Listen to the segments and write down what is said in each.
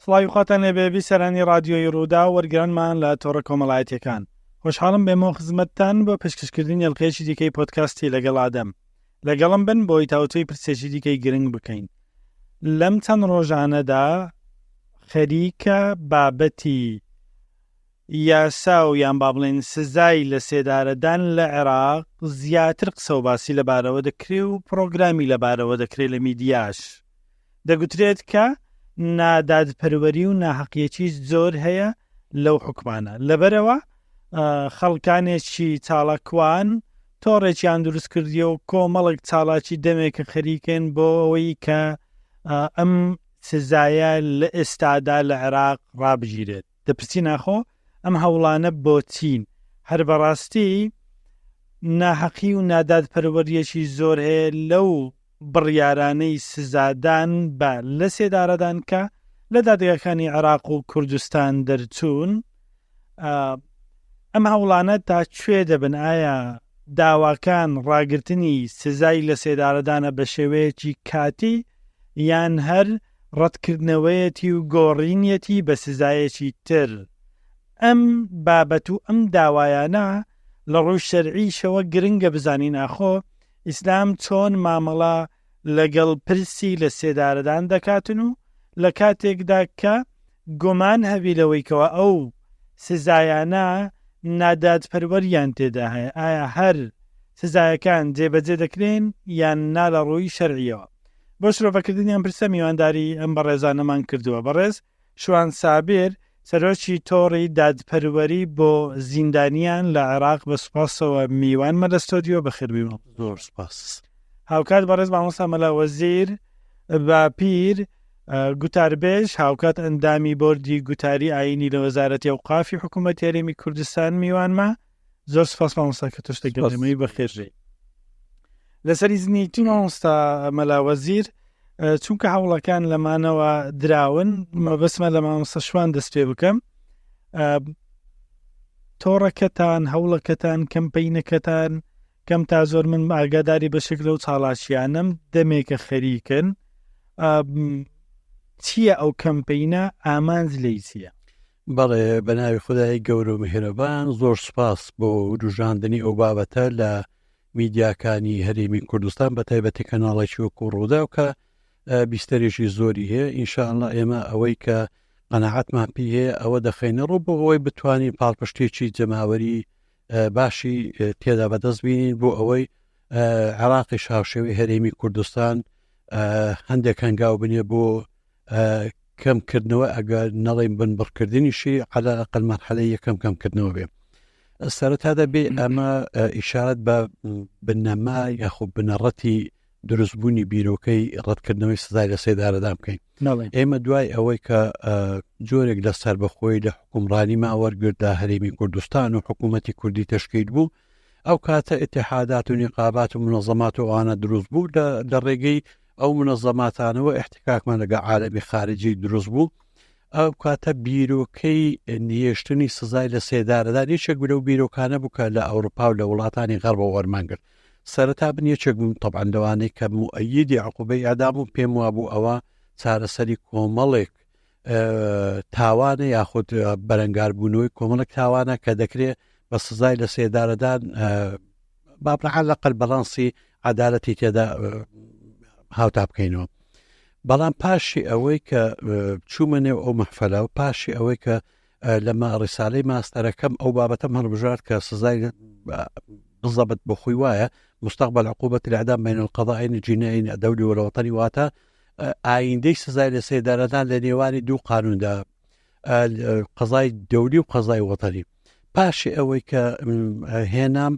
سڵاوی خواتان لێبێ بیسەرانی رادیۆی ڕوودا وەرگرانمان لە تۆڕە کۆمەڵایەتیەکان. خۆشحاڵم بێمەوە خزمەتتان بۆ پێشکەشکردنی ئەڵقەیەکی دیکەی پۆدکاستی لەگەڵ ئادەم. لەگەڵم بن بۆی تاوتوی پرسێکی دیکەی گرنگ بکەین. لەم چەند ڕۆژانەدا خەریکە بابەتی یاسا و یان با بڵێن سزای لە سێدارەدان لە عێراق زیاتر قسە و باسی لەبارەوە دەکرێ و پرۆگرامی لەبارەوە دەکرێت لە میدیاش. دەگوترێت کە نادادپەروەری و ناحەقیەتی زۆر هەیە لەو حکومانە. لەبەرەوە خەڵکانێکی چاڵەکوان تۆڕێکیان دروست کردیە و کۆمەڵێک چاڵاکی دەمێکە خەریکن بۆ ئەوەی کە ئەم سزایە لە ئێستادا لە عێراق ڕابژیرێت. دەپرسی ناخۆ ئەم هەوڵانە بۆ چین؟ هەر بەڕاستی ناحەقی و نادادپەروەریەکی زۆر هەیە لەو بڕیارانەی سزادان بە لە سێدارەدان کە لە دادگاکانی عێراق و کوردستان دەرچوون. ئەم هەوڵانە تا کوێ دەبن؟ ئایا داواکان ڕاگررتنی سزای لە سێدارەدانە بە شێوەیەکی کاتی یان هەر ڕەتکردنەوەیەتی و گۆڕینەتی بە سزایەکی تر؟ ئەم بابەت و ئەم داوایانە لە ڕووی شەرعیشەوە گرنگە بزانین ئاخۆ ئیسلام چۆن مامەڵە لەگەڵ پرسی لە سێدارەدان دەکاتن و لە کاتێکدا کە گومان هەبی لەوەیکەوە ئەو سزایانە نادادپەروەریان تێدا هەیە، ئایا هەر سزایەکان جێبەجێ دەکرێن یان نا لە ڕووی شەرعیەوە. بۆ شرۆڤەکردنیان پرسە میوانداری ئەم بەڕێزانەمان کردووە. بەڕێز شوان سابیر سەرۆکی تۆڕی دادپەروەری بۆ زیندانیان لە عێراق بە سوپاسەوە میوانمە لە ستۆدیۆ بەخێربیمە. زۆر سپاس. هاوکات بەڕێز مامۆستا مەلا وەزیر باپیر گوتاربێژ هاوکات ئەندامی بۆردی گوتاری ئاینی لە وەزارەتی ئەوقافی حکوومەتی هەرێمی کوردستان میوانمە. زۆر سپاس مامۆستا کە تۆ شتێکگەڵێمەی بەخێرژێ. لەسەری زنی تو مامۆستا مەلا وەزیر چونکە هەوڵەکان لەمانەوە دراون مەبەسمە لە مامۆستا شوان دەست پێ بکەم. تۆڕەکەتان هەوڵەکەتان کەمپەینەکەتان کەم تا زۆر من ئاگاداری بەشێک لەو چاڵاشیانم دەمێکە خەریکن. چییە ئەو کەمپەینە؟ ئامانج لێی چییە؟ بەڵێ بەناوی خودای گەورە و میهرەبان زۆر سپاس بۆ ڕوژاندنی ئەو بابەتە لە میدیاکانی هەرێمی کوردستان بە تایبەتی کەناڵێکی وەکو ڕوودا و کە بیستەرێکی زۆری هەیە. ئینشاءالله ئێمە ئەوەی کە قەناعەتمان پێ هەیە ئەوە دەخەینە ڕوو بۆ ئەوەی بتوانین پاڵپشتێکی جەماوەری باشی تێدا بەدەست بینین بۆ ئەوەی عێراقی هاوشێوەی هەرێمی کوردستان هەندێک هەنگاو بنێ بۆ کەمکردنەوە ئەگەر نەڵێن بنبڕکردنیشی عەلا ئەقەل مەرحەلەی یەکەم کەمکردنەوە بێ. سەرەتادا بێ ئەمە ئیشارەت بە بنەما یاخود بنەڕەتی دروستبوونی بیرۆکەی ڕەتکردنەوەی سزای لە سێدارەدان بکەین. ئێمە دوای ئەوەی کە جۆرێک لە سەربەخۆی لە حکومڕانی ماوەرگردا هەرێمی کوردستان و حکوومەتی کوردی تەشکیل بوو، ئەو کاتە ئیتیحادات و نیقابات و منەظەمات و ئەوانە دروست بوو لە ڕێگەی ئەو منەظەماتانەوە احتکاکمان لەگە عالەمی خارجی دروست بوو. ئەو کاتە بیرۆکەی نیێشتنی سزای لە سێدارەدان یەکێک لەو بیرۆکانە بوو کە لە ئەوروپا و لە وڵاتانی غەربەوە وەرمانگرت. سەرەتا بن یەکێک بوو طبعاً لەوانەی کە مؤەیدی عقوبەی ئەدام و پێم وا بوو ئەوە چارەسەری کۆمەڵێک تاوانە یاخود بەرەنگاربوونەوەی کۆمەڵێک تاوانە کە دەکرێت بە سزای لە سێدارەدان بابرعال لەقەل بەڵانسی عەدالەتی تێدا هاوتا بکەینەوە. بەڵام پاشی ئەوەی کە چوومە نێو ئەو مەحفەلە و پاشی ئەوەی کە لەمە ڕیسالەی ماستەرەکەم ئەو بابەتەم هەڵبژارد کە سزای بالضبط بۆ خۆی وایە مستقبل عقوبة الإعدام بين القضاءين الجنائيين الدولي والوطني واتە ئایندەی سزای لە سێدارەدان لە نێوانی دوو قانوندا قەزای دەولی و قەزای وەتەنی. پاشی ئەوەی کە هێنام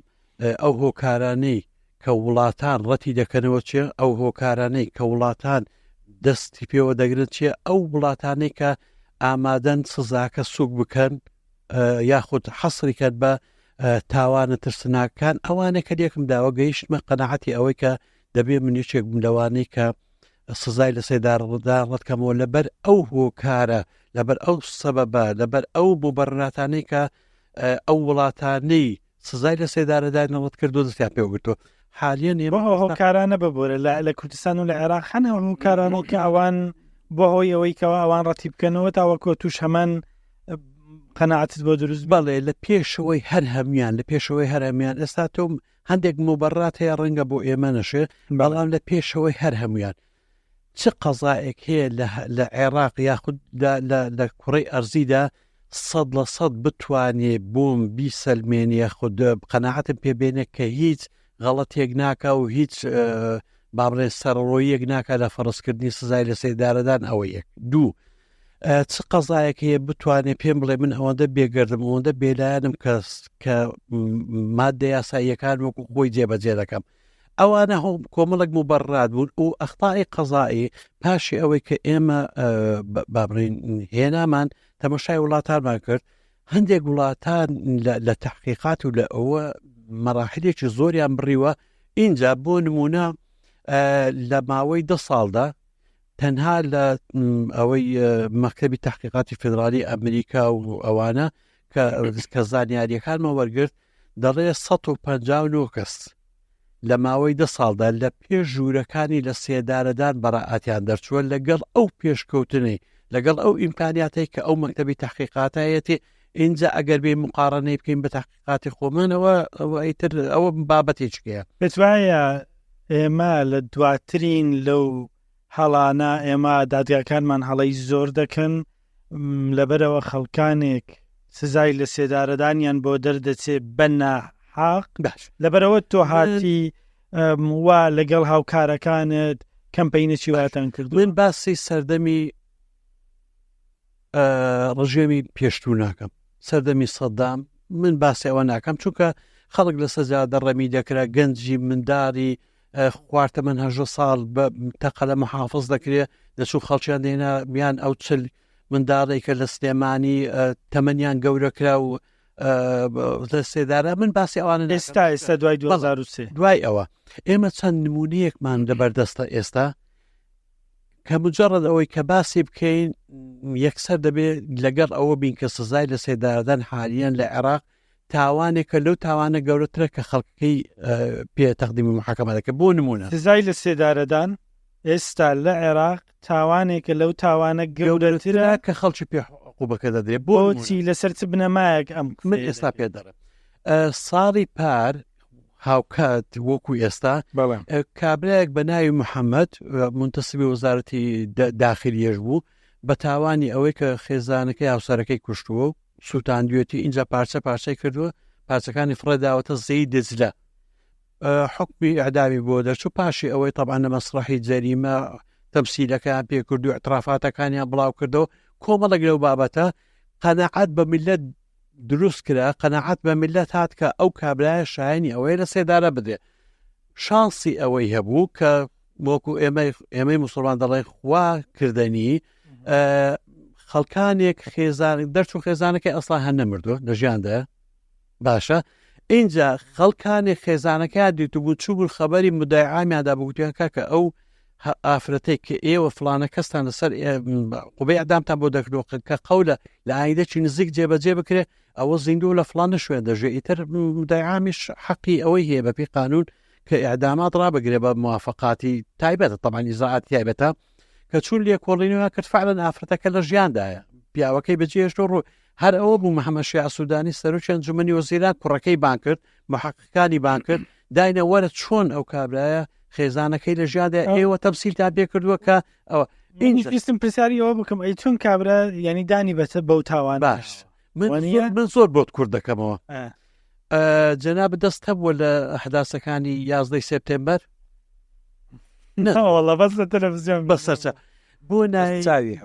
ئەو هۆکارانەی کە وڵاتان ڕەتی دەکەنەوە چیە، ئەو هۆکارانەی کە وڵاتان دەستی پێوە دەگرن چیە، ئەو وڵاتانەی کە ئامادەن سزاکە سوک بکەن یاخود حەسری کرد بە تاوانە ترسناکان، ئەوانە کە لێکم داوە گەیشتمە قەناعەتی ئەوەی کە دەبێ من یەکێک بم لەوانەی کە سزای لە سێدارەدان ڕەتکەمەوە لەبەر ئەو هۆکارە، لەبەر ئەو سەبەبە، لەبەر ئەو مبەرراتانەی کە ئەو وڵاتانەی سزای لە سێدارەدان ڕەت کردو دەستیان پێوەگرتووە. حالیان هۆکارانە ببوورە لە کوردستان و لە عێراق هەنە هۆکارانە کە ئەوان بۆ هۆی ئەوەی کەەوە ئەوان ڕەتی بکەنەوە تاوەکۆ توش هەمان قەناعەتت بۆ دروست بەڵێ لە پێشەوەی هەر هەمیان لە پێشەوەی هەر هەمیان ئێستا تۆم هەندێک مبەڕات هەیە ڕەنگە بۆ ئێمە نەشێ بەڵام لە پێشەوەی هەر هەمویان چ قەزایەک هەیە لە عێراق یاخود لە کوڕی ئەرزیدا 100% بتوانێ بۆم بیسەلمێنیە خود قەناعەتم پێبێنێ کە هیچ غەڵەتێک ناکە و هیچ بابڕێ سەرڕۆیەک ناکە لە فەرزکردنی سزای لە سێدارەدان ئەوە یەک دوو چ قەزایەک هەیە بتوانێت پێم بڵێ من ئەوەندە بێگەردم ئەوەندە بێلایەنم کە مادە یاساییەکان وەکو خۆی جێبەجێ دەکەم ئەوانە کۆمەڵک مبەڕات بوون و ئەخطای قەزایی پاشی ئەوەی کە ئێمە بابڕین هێنامان تەماشای وڵاتانمان کرد هەندێک وڵاتان لە تحقیقات و لە ئەوە مەراحلێکی زۆریان بڕیوە اینجا بۆ نمونە لە ماوەی 10 ساڵدا تەنها لە ئەوەی مەکتەبی تحقیقاتی فدرالی ئەمریکا و ئەوانە کە زانیاریەکانمە وەرگرت دەڵێ 159 کەس لە ماوەی 10 ساڵدا لە پێش ژوورەکانی لە سێدارەدان بەڕائەتیان دەرچووە لەگەڵ ئەو پێشکەوتنەی لەگەڵ ئەو ئیمکانیاتەی کە ئەو مەکتەبی تحقیقاتایەتی اینجا ئەگەر بێ مقارنەی بکەین بە تحقیقاتی خۆمانەوە ئەوە بابەتێکیە پێت وایە ئێمە لە دواترین لەو هەڵانە ئێمە دادگاکانمان هەڵەی زۆر دەکەن لەبەرەوە خەڵکانێک سزای لە سێدارەدانیان بۆ دەردەچێ بەنە حاق باش لەبەرەوە تۆ هاتی وا لەگەڵ هاوکارەکانت کەمپەینەکی واتان کرد من باسی سەردەمی ڕژێمی پێشتوو ناکەم سەردەمی سەدام من باسی ئەوە ناکەم چونکە خەڵک لە سەجادە ڕەمی دەکرا گەنجی منداری خواردە من 10 ساڵ بە تەقە لە محافظ دەکرێت دەچوو خەڵکیان دێنا میان ئەو چل منداڵێکە لە سلێمانی تەمەنیان گەورەکرا و لە سێدارە من باسی ئەوانە ئێستا دوای 2023 دوای ئەوە ئێمە چەند نمونەیەکمان لەبەردەستە ئێستا کە مجرد ئەوەی کە باسی بکەین یەکسەر دەبێت لەگەڵ ئەوە بین کە سزای لە سێدارەدان حالیان لە عێراق تاوانێکە لەو تاوانە گەورەترە کە خەڵکەکەی پێ تەقدیمی محاکەمە دەکە بۆ نمونە سزای لە سێدارەدان ئێستا لە عێراق تاوانێکە لەو تاوانە گەورەترە کە خەڵکی پێ عقوبەکە دەدرێت بۆچی لەسەر چ بنەمایەک ئەم من ئێستا پێ دەڕێم ساڵی پار هاوکات وەکو ئێستا کابراەک بە ناوی محەممەد منتەسبی وەزارەتی داخلیەش بوو بە تاوانی ئەوەی کە خێزانەکەی هاوسەرەکەی کوشتووە و سووتاندوێتی اینجا پارچەی کردووە پارچەکانی فڕێداوەتە زەی دەجلە حکمی ئەعدامی بۆ دەرچوو پاشی ئەوەی طبعا لە مەسرحی جەریمە تەمسیلەکان پێ کردو اعترافاتەکانیان بڵاو کردەوە کۆمەڵک لەو بابەتە قەناعەت بە میلەت دروست کرا قەناعەت بە میلەت هات کە ئەو کابرایە شایانی ئەوەی لە سێدارە بدێ شانسی ئەوەی هەبوو کە وەکو ئێمەی موسڵمان دەڵێ خوا کردنی خەڵکانێک خێزان دەرچوو خێزانەکەی ئەسڵا هەر نەمردووە لە ژیاندا باشە اینجا خەڵکانێک خێزانەکە دیتبوو چوو بوو خەبەری مدای عامیاندا بگوتیانکە کە ئەو ئافرەتەی کە ئێوە فلانە کەستان لەسەر قوبەی ئەدامتان بۆ دەکردەوە کە قەولە لە ئایندەکی نزیک جێبەجێ بکرێت ئەوە زیندوو لە فلانە شوێن دەژێت ئیتر مدای عامیش حەقی ئەوەی هەیە بەپی قانون کە ئیعدامات ڕابگرێ بە موافقاتی تایبەتە طبعا ئیزاعات تایبەتە کە چون لێ کۆڵینەوە کرد فعلا ئافرەتەکە لە ژیاندایە پیاوەکەی بەجێهێشتۆ ڕوو هەر ئەوە بوو محەممەد شیع سوودانی سەرۆکی ئەنجومەنی وەزیران کوڕەکەی بان کرد محققەکانی بان کرد داینە وەرە چۆن ئەو کابرایە خێزانەکەی لە ژیاندا ئێوە تەمسیلتان پێ کردووە کە ئەوە ویستم پرسیاری ئەوە بکەم ئەی چۆن کابرا ینی دانی بەچە بەو تاوان باش من زۆر بۆت کوور دەکەمەوە جەناب دەست هەبووە لە ئەحداسەکانی 11 سپتێمبەر نەوەڵە بەس لە تەلەڤیزیۆن بەسەرچە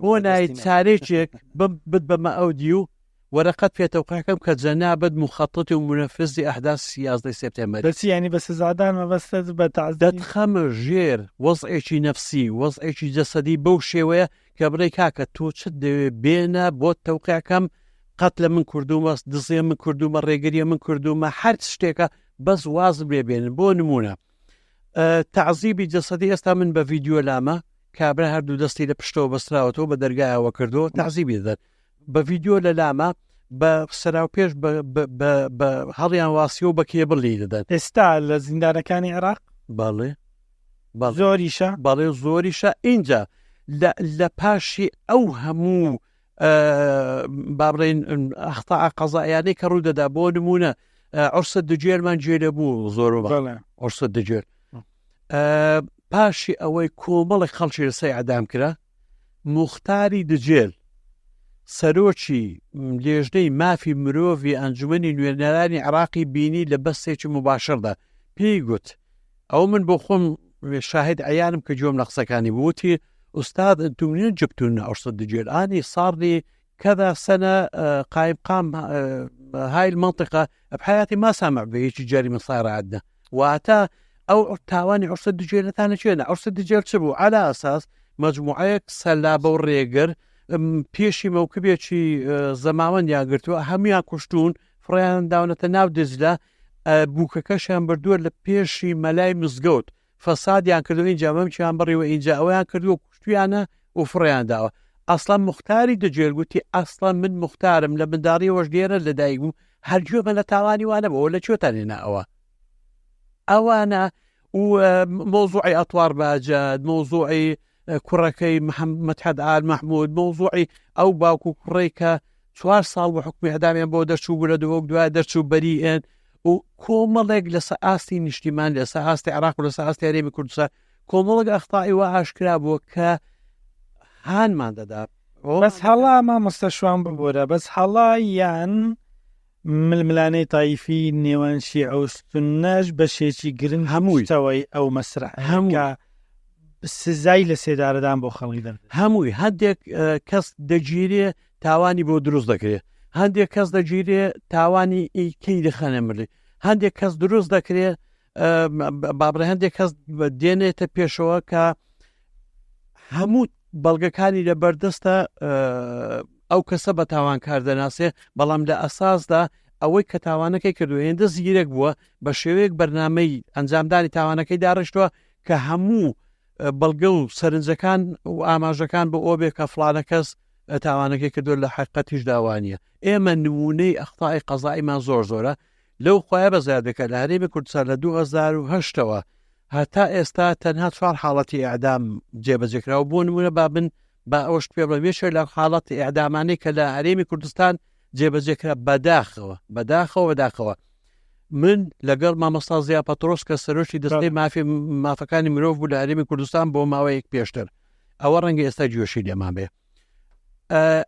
بۆ نای چارێکێک بت بەمە ئەودی و وەرەقەت پێتەوقعەکەم کە جەنابەت مخەطط و منەفذی ئەحداسی 11 سپتێمبەر دەچی ینی بە سزادان مەبەستە بە دەتخەمە ژێر وەزعێکی نەفسی وەزعێکی جەسەدی بەو شێوەیە کە بڕێ کاکە تۆ چت دەوێ بێنە بۆ تەوقعەکەم قەت لە من کردومە دزیە من کردومە ڕێگەریە من کردومە هەر شتێکە بەس واز بێبێنن بۆ نمونە تعزیبی جەسەدی ئێستا من بە ڤیدیۆ لامە کابرا هەردوو دەستی لە پشتەوە بەستراوەتەوە بە دەرگایەوە کردو تعزیبی دەدەن بە ڤیدیۆ لە لامە بە سەراو پێش بە هەڵیان واسیەوە بە کێبڵی دەدەن ئێستا لە زیندانەکانی عێراق باڵێ زۆریشە باڵێ زۆریشە اینجا لە پاشی ئەو هەموو بابڕین ئەختا قەزایانەی کە ڕوو دەدا بۆ نمونە عورسە دجێرمان گوێرە بوو زۆر عورسە دجێر پاشی ئەوەی کۆمەڵی خەڵکی لەسەر ئەعدام کرا موختاری دجێل سەرۆکی لێژنەی مافی مرۆڤی ئەنجومەنی نوێنەرانی عراقی بینی لە بەستێکی مباشردا پێی گوت ئەو من بۆ خۆم شاهد عیانم کە جۆم لە قسەکانی بوتی أستاذ أنتم منين جبتوا عرصة الدجيل؟ أنا صار لي كذا سنة قام هاي المنطقة بحياتي ما سامع بهيك جريمة صايرة عندنا وأتى أو تاواني عرصة الدجيل ثاني شيء عرصة الدجيل شبو على أساس مجموعة سلابة والريقر بيشي موكبية شي زمان ياقرتوا أهم ياكشتون فريان داونة ناو دزلة بوككشان بردور لبيشي ملاي مزقوت فسادیان کردو اینجا مەمچیان بڕی و اینجا ئەویان کردو و کوشتیانە و فڕیان داوە ئەسڵان مختاری دەجێل گوتی ئەسڵان من مختارم لە منداڵی وەژگێرە لەدایک بووم هەرگوێ من لە تاوانی وانە بەوە لە کوێتانێنا ئەوانە و مۆزوعی ئەتوار باجاد مۆزوعی کوڕەکەی مەدحەت ئال مەحموود مۆزوعی ئەو باوکو کوڕێک کە 4 ساڵ بە حکمی ئەدامیان بۆ دەرچوو بوو لە دوای دەرچوو بەریئێن و کۆمەڵێک لەسەر ئاستی نیشتیمان لەسەر ئاستی عراق و لەسەر ئاستی هەرێمی کوردستان کۆمەڵێک ئەخطائی وا ئاشکرا بووە کە هانمان دەدا بەس هەڵا مامۆستا شوان ببوورە بەس هەڵا یان ململانەی تایفی نێوان شیعە و سوننەش بەشێکی گرنگ هەموویتەوەی ئەو مەسرح هەموو سزای لە سێدارەدان بۆ خەڵکی دەردێت هەمووی هەندێک کەس دەگیرێ تاوانی بۆ دروست دەکرێت هەندێک کەس دەگیرێ تاوانی ئیکەی دەخەنە مردی هەندێک کەس دروست دەکرێت بابڕێ هەندێک کەس دێنێتە پێشەوە کە هەموو بەڵگەکانی لە بەردەستە ئەو کەسە بە تاوانکار دەناسێ بەڵام لە ئەساسدا ئەوەی کە تاوانەکەی کردو هێندە زیرەک بووە بە شێوەیەک بەرنامەی ئەنجامدانی تاوانەکەی داڕشتووە کە هەموو بەڵگە و سەرنجەکان و ئاماژەکان بۆ ئەو بێ کە فڵانە کەس تاوانەکەی کردو لە حقیقەتیش داوانیە ئێمە نمونەی ئەخطای قەزاییمان زۆرە لەو خۆیان بەزیادەکە لە هەرێمی کوردستان لە 2008ەوە هەتا ئێستا تەنها 4 حاڵەتی ئیعدام جێبەجێکراوە بۆ نمونە بابن با ئەوشت پێ بڵێ وێشە لە حاڵەتی ئیعدامانەی کە لە هەرێمی کوردستان جێبەجێکرا بەداخەوە من لەگەڵ مامۆستا زیا پەترۆس کە سەرۆکی دەستەی مافەکانی مرۆڤ بوو لە هەرێمی کوردستان بۆ ماوەیەک پێشتر ئەوە ڕەنگە ئێستا گوێشی لێمان بێ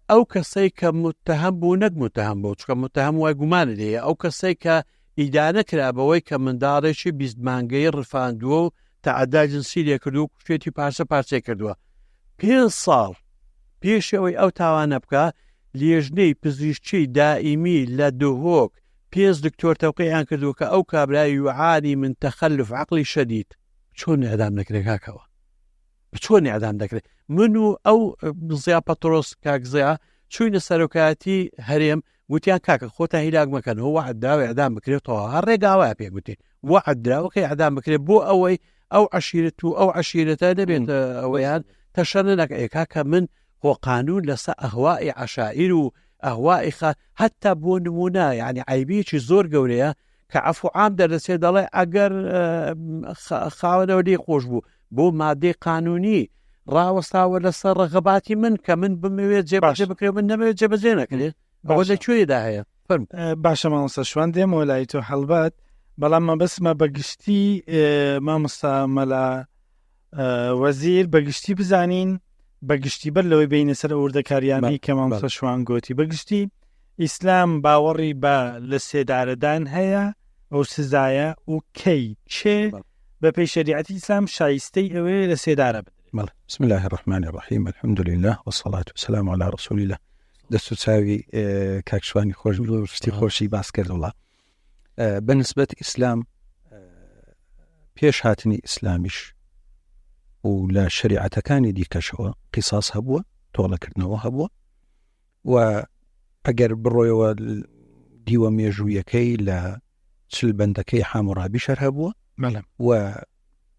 ئەو کەسەی کە متهم بوو نەک متهم بوو چکە متهم وای گومانە لێیە ئەو کەسەی کە ئیدانە کرا بەوەی کە منداڵێکی 20 مانگەی ڕفاندووە و تەعەدا جنسی لێ کردو و کوشتێتی پارچە کردووە 5 ساڵ پێشەوەی ئەو تاوانە بکە لێژنەی پزیشکی دائیمی لە دهۆک 5 دکتۆر تەوقیعیان کردووە کە ئەو کابرای یوعانی من تەخەلف عەقلی شەدید چۆن ئەدام نەکرێت کاکەوە چۆن ئەدام دەکرێت من و ئەو زیا پەترۆس کاکزیا چوینە سەرۆکایەتی هەرێم گوتیان کاکە خۆتان هیلاک مەکەن هو وعد داوای ئەدام بکرێتەوە هەر ڕێگاوایە پێگوتین وعد دراوەکەی ئەدام بکرێت بۆ ئەوەی ئەو عەشیرەت و ئەو عەشیرەتە دەبێت ئەوەیان تەشەنە نەکە کاکە من خۆ قانون لەسەر ئەهوائی عەشائیر و ئەهوائی هەتا بۆ نمونە یعنی عیبێکی زۆر گەورەیە کە عەفو عام دەرەچێت دەڵێ ئەگەر خاوەنەوە لێ خۆش بوو بۆ مادەی قانونی ڕاوەستاوە لەسەر ڕەغەباتی من کە من بمەوێت جێبەجێ بکرێت من نەمەوێت جێبەجێ نەکرێت ئەوە لەکوێدا هەیە باشە مامۆستا شوان دێمەوە لای تۆ هەڵبەت بەڵام مەبەسمە بەگشتی مامۆستا مەلا وەزیر بەگشتی بزانین بەگشتی بەر لەوەی بینە سەر ئوردەکاریانی کە مامۆستا شوان گوتی بەگشتی ئیسلام باوەڕی بە لە سێدارەدان هەیە ئەو سزایە و کەی چێ بە پێی شەریعەتی ئیسلام شایستەی ئەوەیە لە سێدارە بدرێت. بسم الله الرحمن الرحیم الحمد لله والصلاة والسلام على رسول الله. دەست و چاوی کاکشوانی خۆش شتی خۆشی باس کردوڵە بەنسبەت ئیسلام پێش هاتنی ئیسلامیش و لە شریعەتەکانی دیکەشەوە قیساس هەبووە تۆڵەکردنەوە هەبووە و ئەگەر بڕۆیەوە دیوە مێژوویەکەی لە چل بەندەکەی حاموڕابی شەر هەبووە و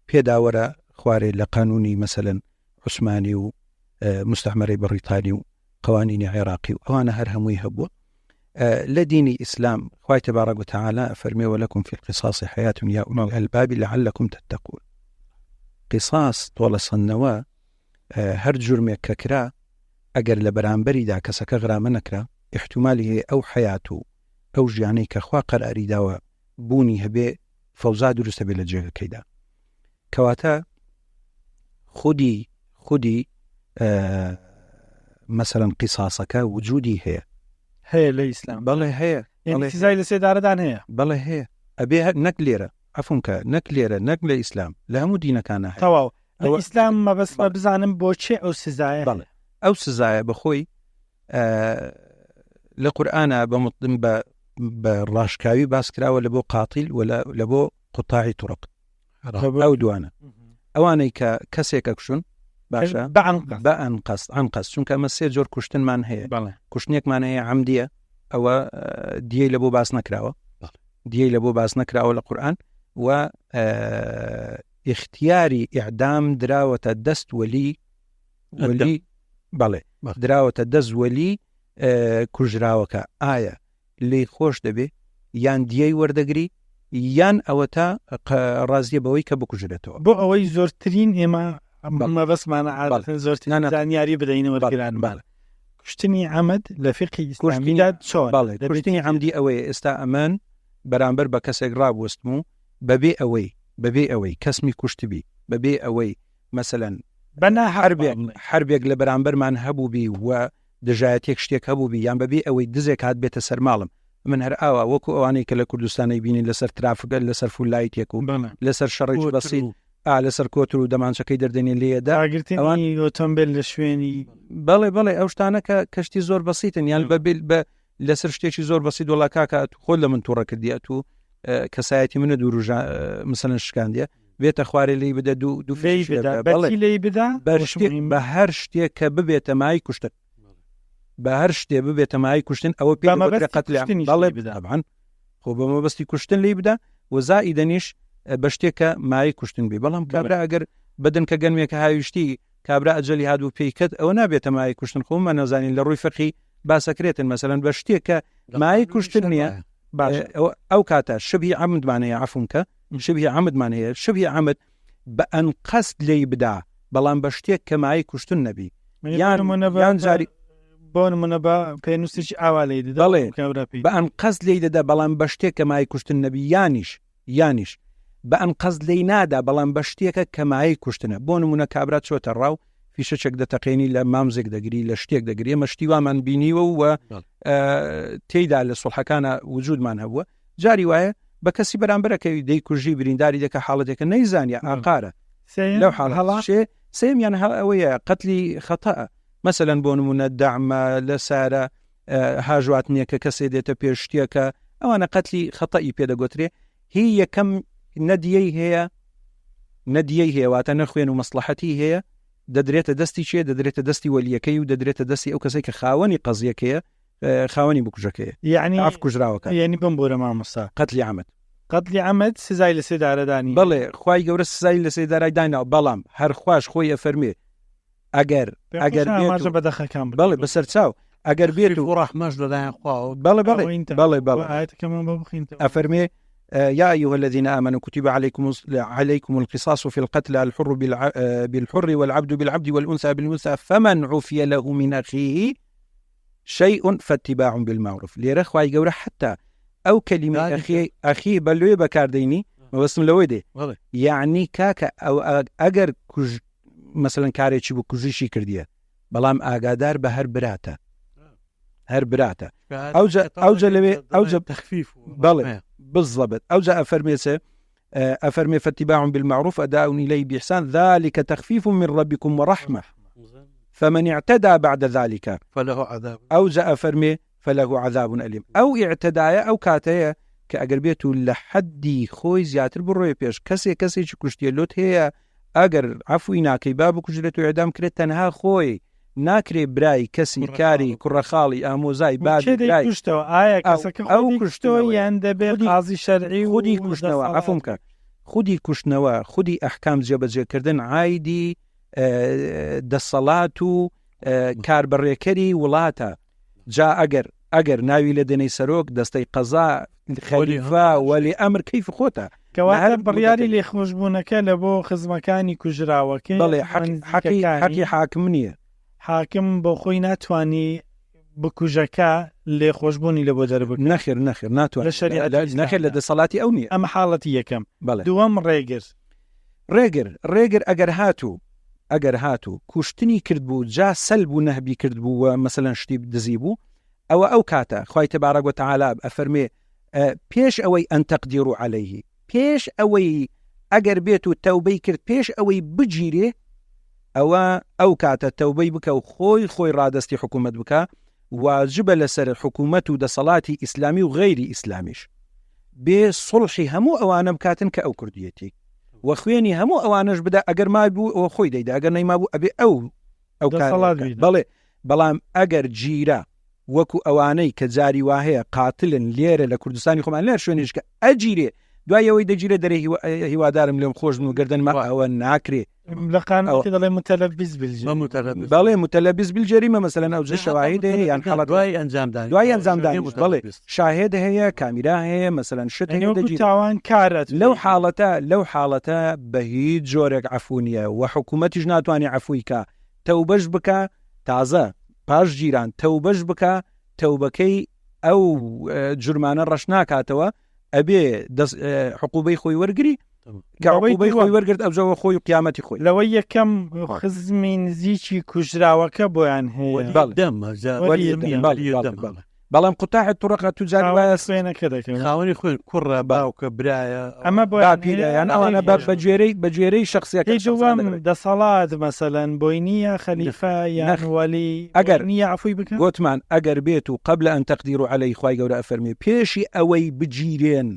پێداوەرە خوارێ لە قانونی مەسەلەن عوسمانی و مستعمرەی بەریتانی و قوانینی عێراقی و ئەوانە هەر هەمووی هەبووە لە دینی ئیسلام خوای تبارک و تعالی فەرمێ ولەکم فی القصاص حیاة یا ئولی الألباب لعلکم تتقون قصاص تۆڵەسەندنەوە هەر جورمێک کە کرا ئەگەر لە بەرامبەریدا کەسەکە غرامە نەکرا احتمالی هەیە ئەو حیات و ئەو ژیانەی کە خوا قەراری داوە بوونی هەبێ فەوزا دروستە بێ لە جێگەکەیدا. کەواتە خودی مثلەن قیساسەکە وجودی هەیە لە ئیسلام. بەڵێ هەیە، سزای لە سێدارەدان هەیە. بەڵێ هەیە، ئەبێ نەک لێرە عفونکە نەک لێرە نەک لە ئیسلام لە هەموو دینەکانە هەیە. تەواو لە ئیسلام مەبەستمە بزانم بۆچێ ئەو سزایە. بەڵێ ئەو سزایە بەخۆی لە قورئانە بە ڕاشکاوی باس کراوە لە بۆ قاتیل و لە بۆ قوتاعی توڕق. ئەو دوانە ئەوانەی کە کەسێکە کوشن باشە بە ئەنقەست چونکە ئەمە سێ جۆر کوشتنمان هەیە. کوشتنێکمان هەیە عەمدیە، ئەوە دیەی لە بۆ باس نەکراوە، دیەی لە بۆ باس نەکراوە لە قورئان، و اختیاری ئیعدام دراوەتە دەست وەلی بەڵێ دراوەتە دەست وەلی کوژراوەکە. ئایا لێی خۆش دەبێ یان دیەی وەردەگری یان ئەوە تا ڕازیە بەوەی کە بکوژرێتەوە. بۆ ئەوەی زۆرترین ئێمە مەبەستمانە عادەتەن زۆرترین زانیاری بدەینەوە وەرگران. کوشتنی عەمد لە فقهی ئیسلامیدا چۆن؟ کوشتنی عەمدی ئەوەیە ئێستا ئەمن بەرامبەر بە کەسێک ڕابوەستم و بەبێ ئەوەی کەسمی کوشتبی، بەبێ ئەوەی مەسەلەن بەنا حربێک لە بەرامبەرمان هەبوو بی و دژایەتێک شتێک هەبوو بی یان بەبێ ئەوەی دزێک هات بێتە سەر ماڵم، من هەر ئاوا وەکو ئەوانەی کە لە کوردستانی بینین لەسەر ترافگە لەسەر فولایتێک و لەسەر شەڕێکی بەسیط لەسەر کۆتر و دەمانچەکەی دەردێنێ لێدا ئەوانی ئۆتۆمبیل لە شوێنی بەڵێ ئەو شتانەکە کەشتی زۆر بەسیتن یان بە لەسەر شتێکی زۆر بەسیط وڵا کاکە خۆ لە من تووڕە کردیە تو کەسایەتی منە دوور مثلەن شکاندیە بێتە خوارێ لی بدە دوو لی بدا بە هەر شتێک کە ببێتە مای کوشتن، بە هەر شتێ ببێتە مای کوشتن ئەوە پێ بەڵێ بدابان خۆ بە مەبەستی کوشتن لی بدە و زائیدەنیش بە شتێکە مای کوشتن بێ. بەڵام کابرا ئەگەر بدن کە گەنمێکە هاویشتی کابرا ئەجەلی هادوو پێیکەت ئەوە نابێتە مای کوشتن. خۆمان نەزانین لە ڕووی فقهی باسەکرێتن مەسەلەن بە شتێکە مای کوشتن نییە ئەو کاتە شبهی عەمدمانەیە عەفونکە شبهی عەمدمان هەیە. شبهی عەمد بە ئەنقەست لێی بدا بەڵام بە شتێک کە مای کوشتن نەبی یان جاری بۆ نمونە بە پێنووسێکی ئاوا لێی دەدا بە ئەنقەست لێی دەدا بەڵام بە شتێک کە مای کوشتن نەبی یانیش بە ئەنقەست لێی نادا بەڵام بە شتێکە کە مای کوشتنە. بۆ نمونە کابرا چۆتە ڕاو فیشەچێک دەتەقێنی لە مامزێک دەگری لە شتێک دەگری ئەمە شتی وامان بینیوە و تێیدا لە سوڵحەکانە وجودمان هەبووە. جاری وایە بە کەسی بەرامبەرەکەوی دەی کوژی برینداری دەکە حاڵەتێکە نەیزانیە ئاقارە لەو حاڵە سێمیان ئەوەیە قەتلی خەتەئە. مەسەلەن بۆ نمونە دەعمە لە سارە هاژواتنیە کە کەسێ دێتە پێش شتێکە ئەوانە قەتلی خەتەئی پێدەگوترێ. هی یەکەم نەدیەی هەیە واتە نەخوێن و مەسلحەتی هەیە دەدرێتە دەستی چێ دەدرێتە دەستی وەلیەکەی و دەدرێتە دەستی ئەو کەسێک کە خاوەنی قەزیەکەیە خاوەنی بکوژەکەیە یعنی ئاف کوژراوەکە یعنی بم بۆرە مامۆستا قەتلی عەمد سزای لە سێدارەدانی. بەڵێ خوای گەورە سزای لە سێدارای دایناوە بەڵام هەر خوش خۆی ئەفەرمێ ئەگەر بەدەخەکان بەڵێ بەسەر چاو ئەگەر بێت و ڕەحمەش لەلایەن خوا بەڵێ ئەفەرمێ يا أيها الذين آمنوا كتب عليكم القصاص في القتل الحر بالحر والعبد بالعبد والأنثى بالأنثى فمن عفي له من أخيه شيء فاتباع بالمعروف. لێرە خوای گەورە حتى ئەو کەلیمە ئەخی بەلوێ بەکاردەینی مەبەستم لەوەی دێ یعنی کاکە ئەو ئەگەر مەسەلەن کارێکی بۆ کوژیشی کردیە بەڵام ئاگادار بە هەر براتە ئەوجە لەوێ ئەوجە تەخفیف بەڵێ بالضبط أوجا أفرمي فاتباع بالمعروف أداء إليه بإحسان ذلك تخفيف من ربكم ورحمة فمن اعتدى بعد ذلك فله عذاب أوجا أفرمي فله عذاب أليم أو اعتداء أو كاتيا كأقربيته لحدي خوي زياتر بروي بيش كسي كشتيلوت هي أقر عفوي ناكي بابو كجلتو إعدام كريت تنها خوي ناکرێ برای کەسی کاری کوڕەخاڵی ئامۆزای ئەو کوشتەوە یان دەبێت قازی شەرعی خودی کوشتنەوە عەفوم کە خودی کوشتنەوە خودی ئەحکام جێبەجێکردن عایدی دەسەڵات و کاربڕێکەری وڵاتە. جا ئەگەر ناوی لە دێنەی سەرۆک دەستەی قەزا خەلیفە وەلی ئەمر کەیف خۆتە کەواتە بڕیاری لێخۆشبوونەکە لە بۆ خزمەکانی کوژراوەکە بەڵێ حەقی حاکم نییە، حاکم بۆ خۆی ناتوانی بکوژەکە لێخۆشببوونی لە بۆ دەربک نەخێر ناتوانێت لە شریعەت نەخێر لە دەسەڵاتی ئەو نییە. ئەمە حاڵەتی یەکەم. بەڵێ دووەم ڕێگر ئەگەر هاتوو کوشتنی کرد بوو جا سەل بوو نەهبی کرد بوو و مەسەلەن شتی دزی بوو، ئەو کاتە خوای تبارەک و تەعالی ئەفەرمێ پێش ئەوەی ئەن تەقدیروا عەلەیه، پێش ئەوەی ئەگەر بێت و تەوبەی کرد پێش ئەوەی بگیرێ، ئەو کاتە تەوبەی بکە و خۆی ڕادستی حکوومەت بکە، واجبە لەسەر حکوومەت و دەسەڵاتی ئیسلامی و غەیری ئیسلامیش بێ سڵحی هەموو ئەوانە بکاتن کە ئەو کردویەتی و خوێنی هەموو ئەوانش بدە، ئەگەر ما بوو ئەوە خۆی دەیدا، ئەگەر نەیما بوو ئەبێ ئەو بەڵێ. بەڵام ئەگەر گیرە وەکو ئەوانەی کە جاری وهەیە قاتلن لێرە لە کوردستانی خۆمان لێر شوێنیش کە ئەگیرێ دوایەوەی دەگیرێ دەرێ هیوادارم لێم خۆش بن و گردن ئەوە ناکرێ لە قانون دەڵێ متەلەبیز بەڵێ متەلەبیز بالجەریمە مەسەلەن ئەو شەواهید هەیە یان حاڵەت دوای ئەنجامدانی بەڵێ شاهد هەیە کامیرا هەیە مەسەلەن شت تاوان کارەت لەو حاڵەتە بە هیچ جۆرێک عەفو نییە و حکوومەتیش ناتوانێ عەفوی کە تەوبەش بکە تازە پاش گیران تەوبەش بکە، تەوبەکەی ئەو جورمانە ڕەش ناکاتەوە، ئەبێ حقوبەی خۆی وەرگری کە حقوبەی خۆی وەرگرت ئەوجەوە خۆی و قیامەتی خۆی. لەوەی یەکەم خزمی نزیکی کوژراوەکە بۆیان هەیە بەڵام قوتاحت توڕقە توجار وایە سوێنەکە دەکەن خاوەنی خۆی کوڕە باوکە برایە ئەمە باپیرەیان ئەوانە بەگوێرەی شخصیەکە دەسەڵات مەسەلەن بۆی نییە خەلیفە یان وەلی ئەگەر نییە عەفوی بکەن. گوتمان ئەگەر بێت و قبل ئەن تەقدیروا عەلەیه خوای گەورە ئەفەرمێ پێشی ئەوەی بگیرێن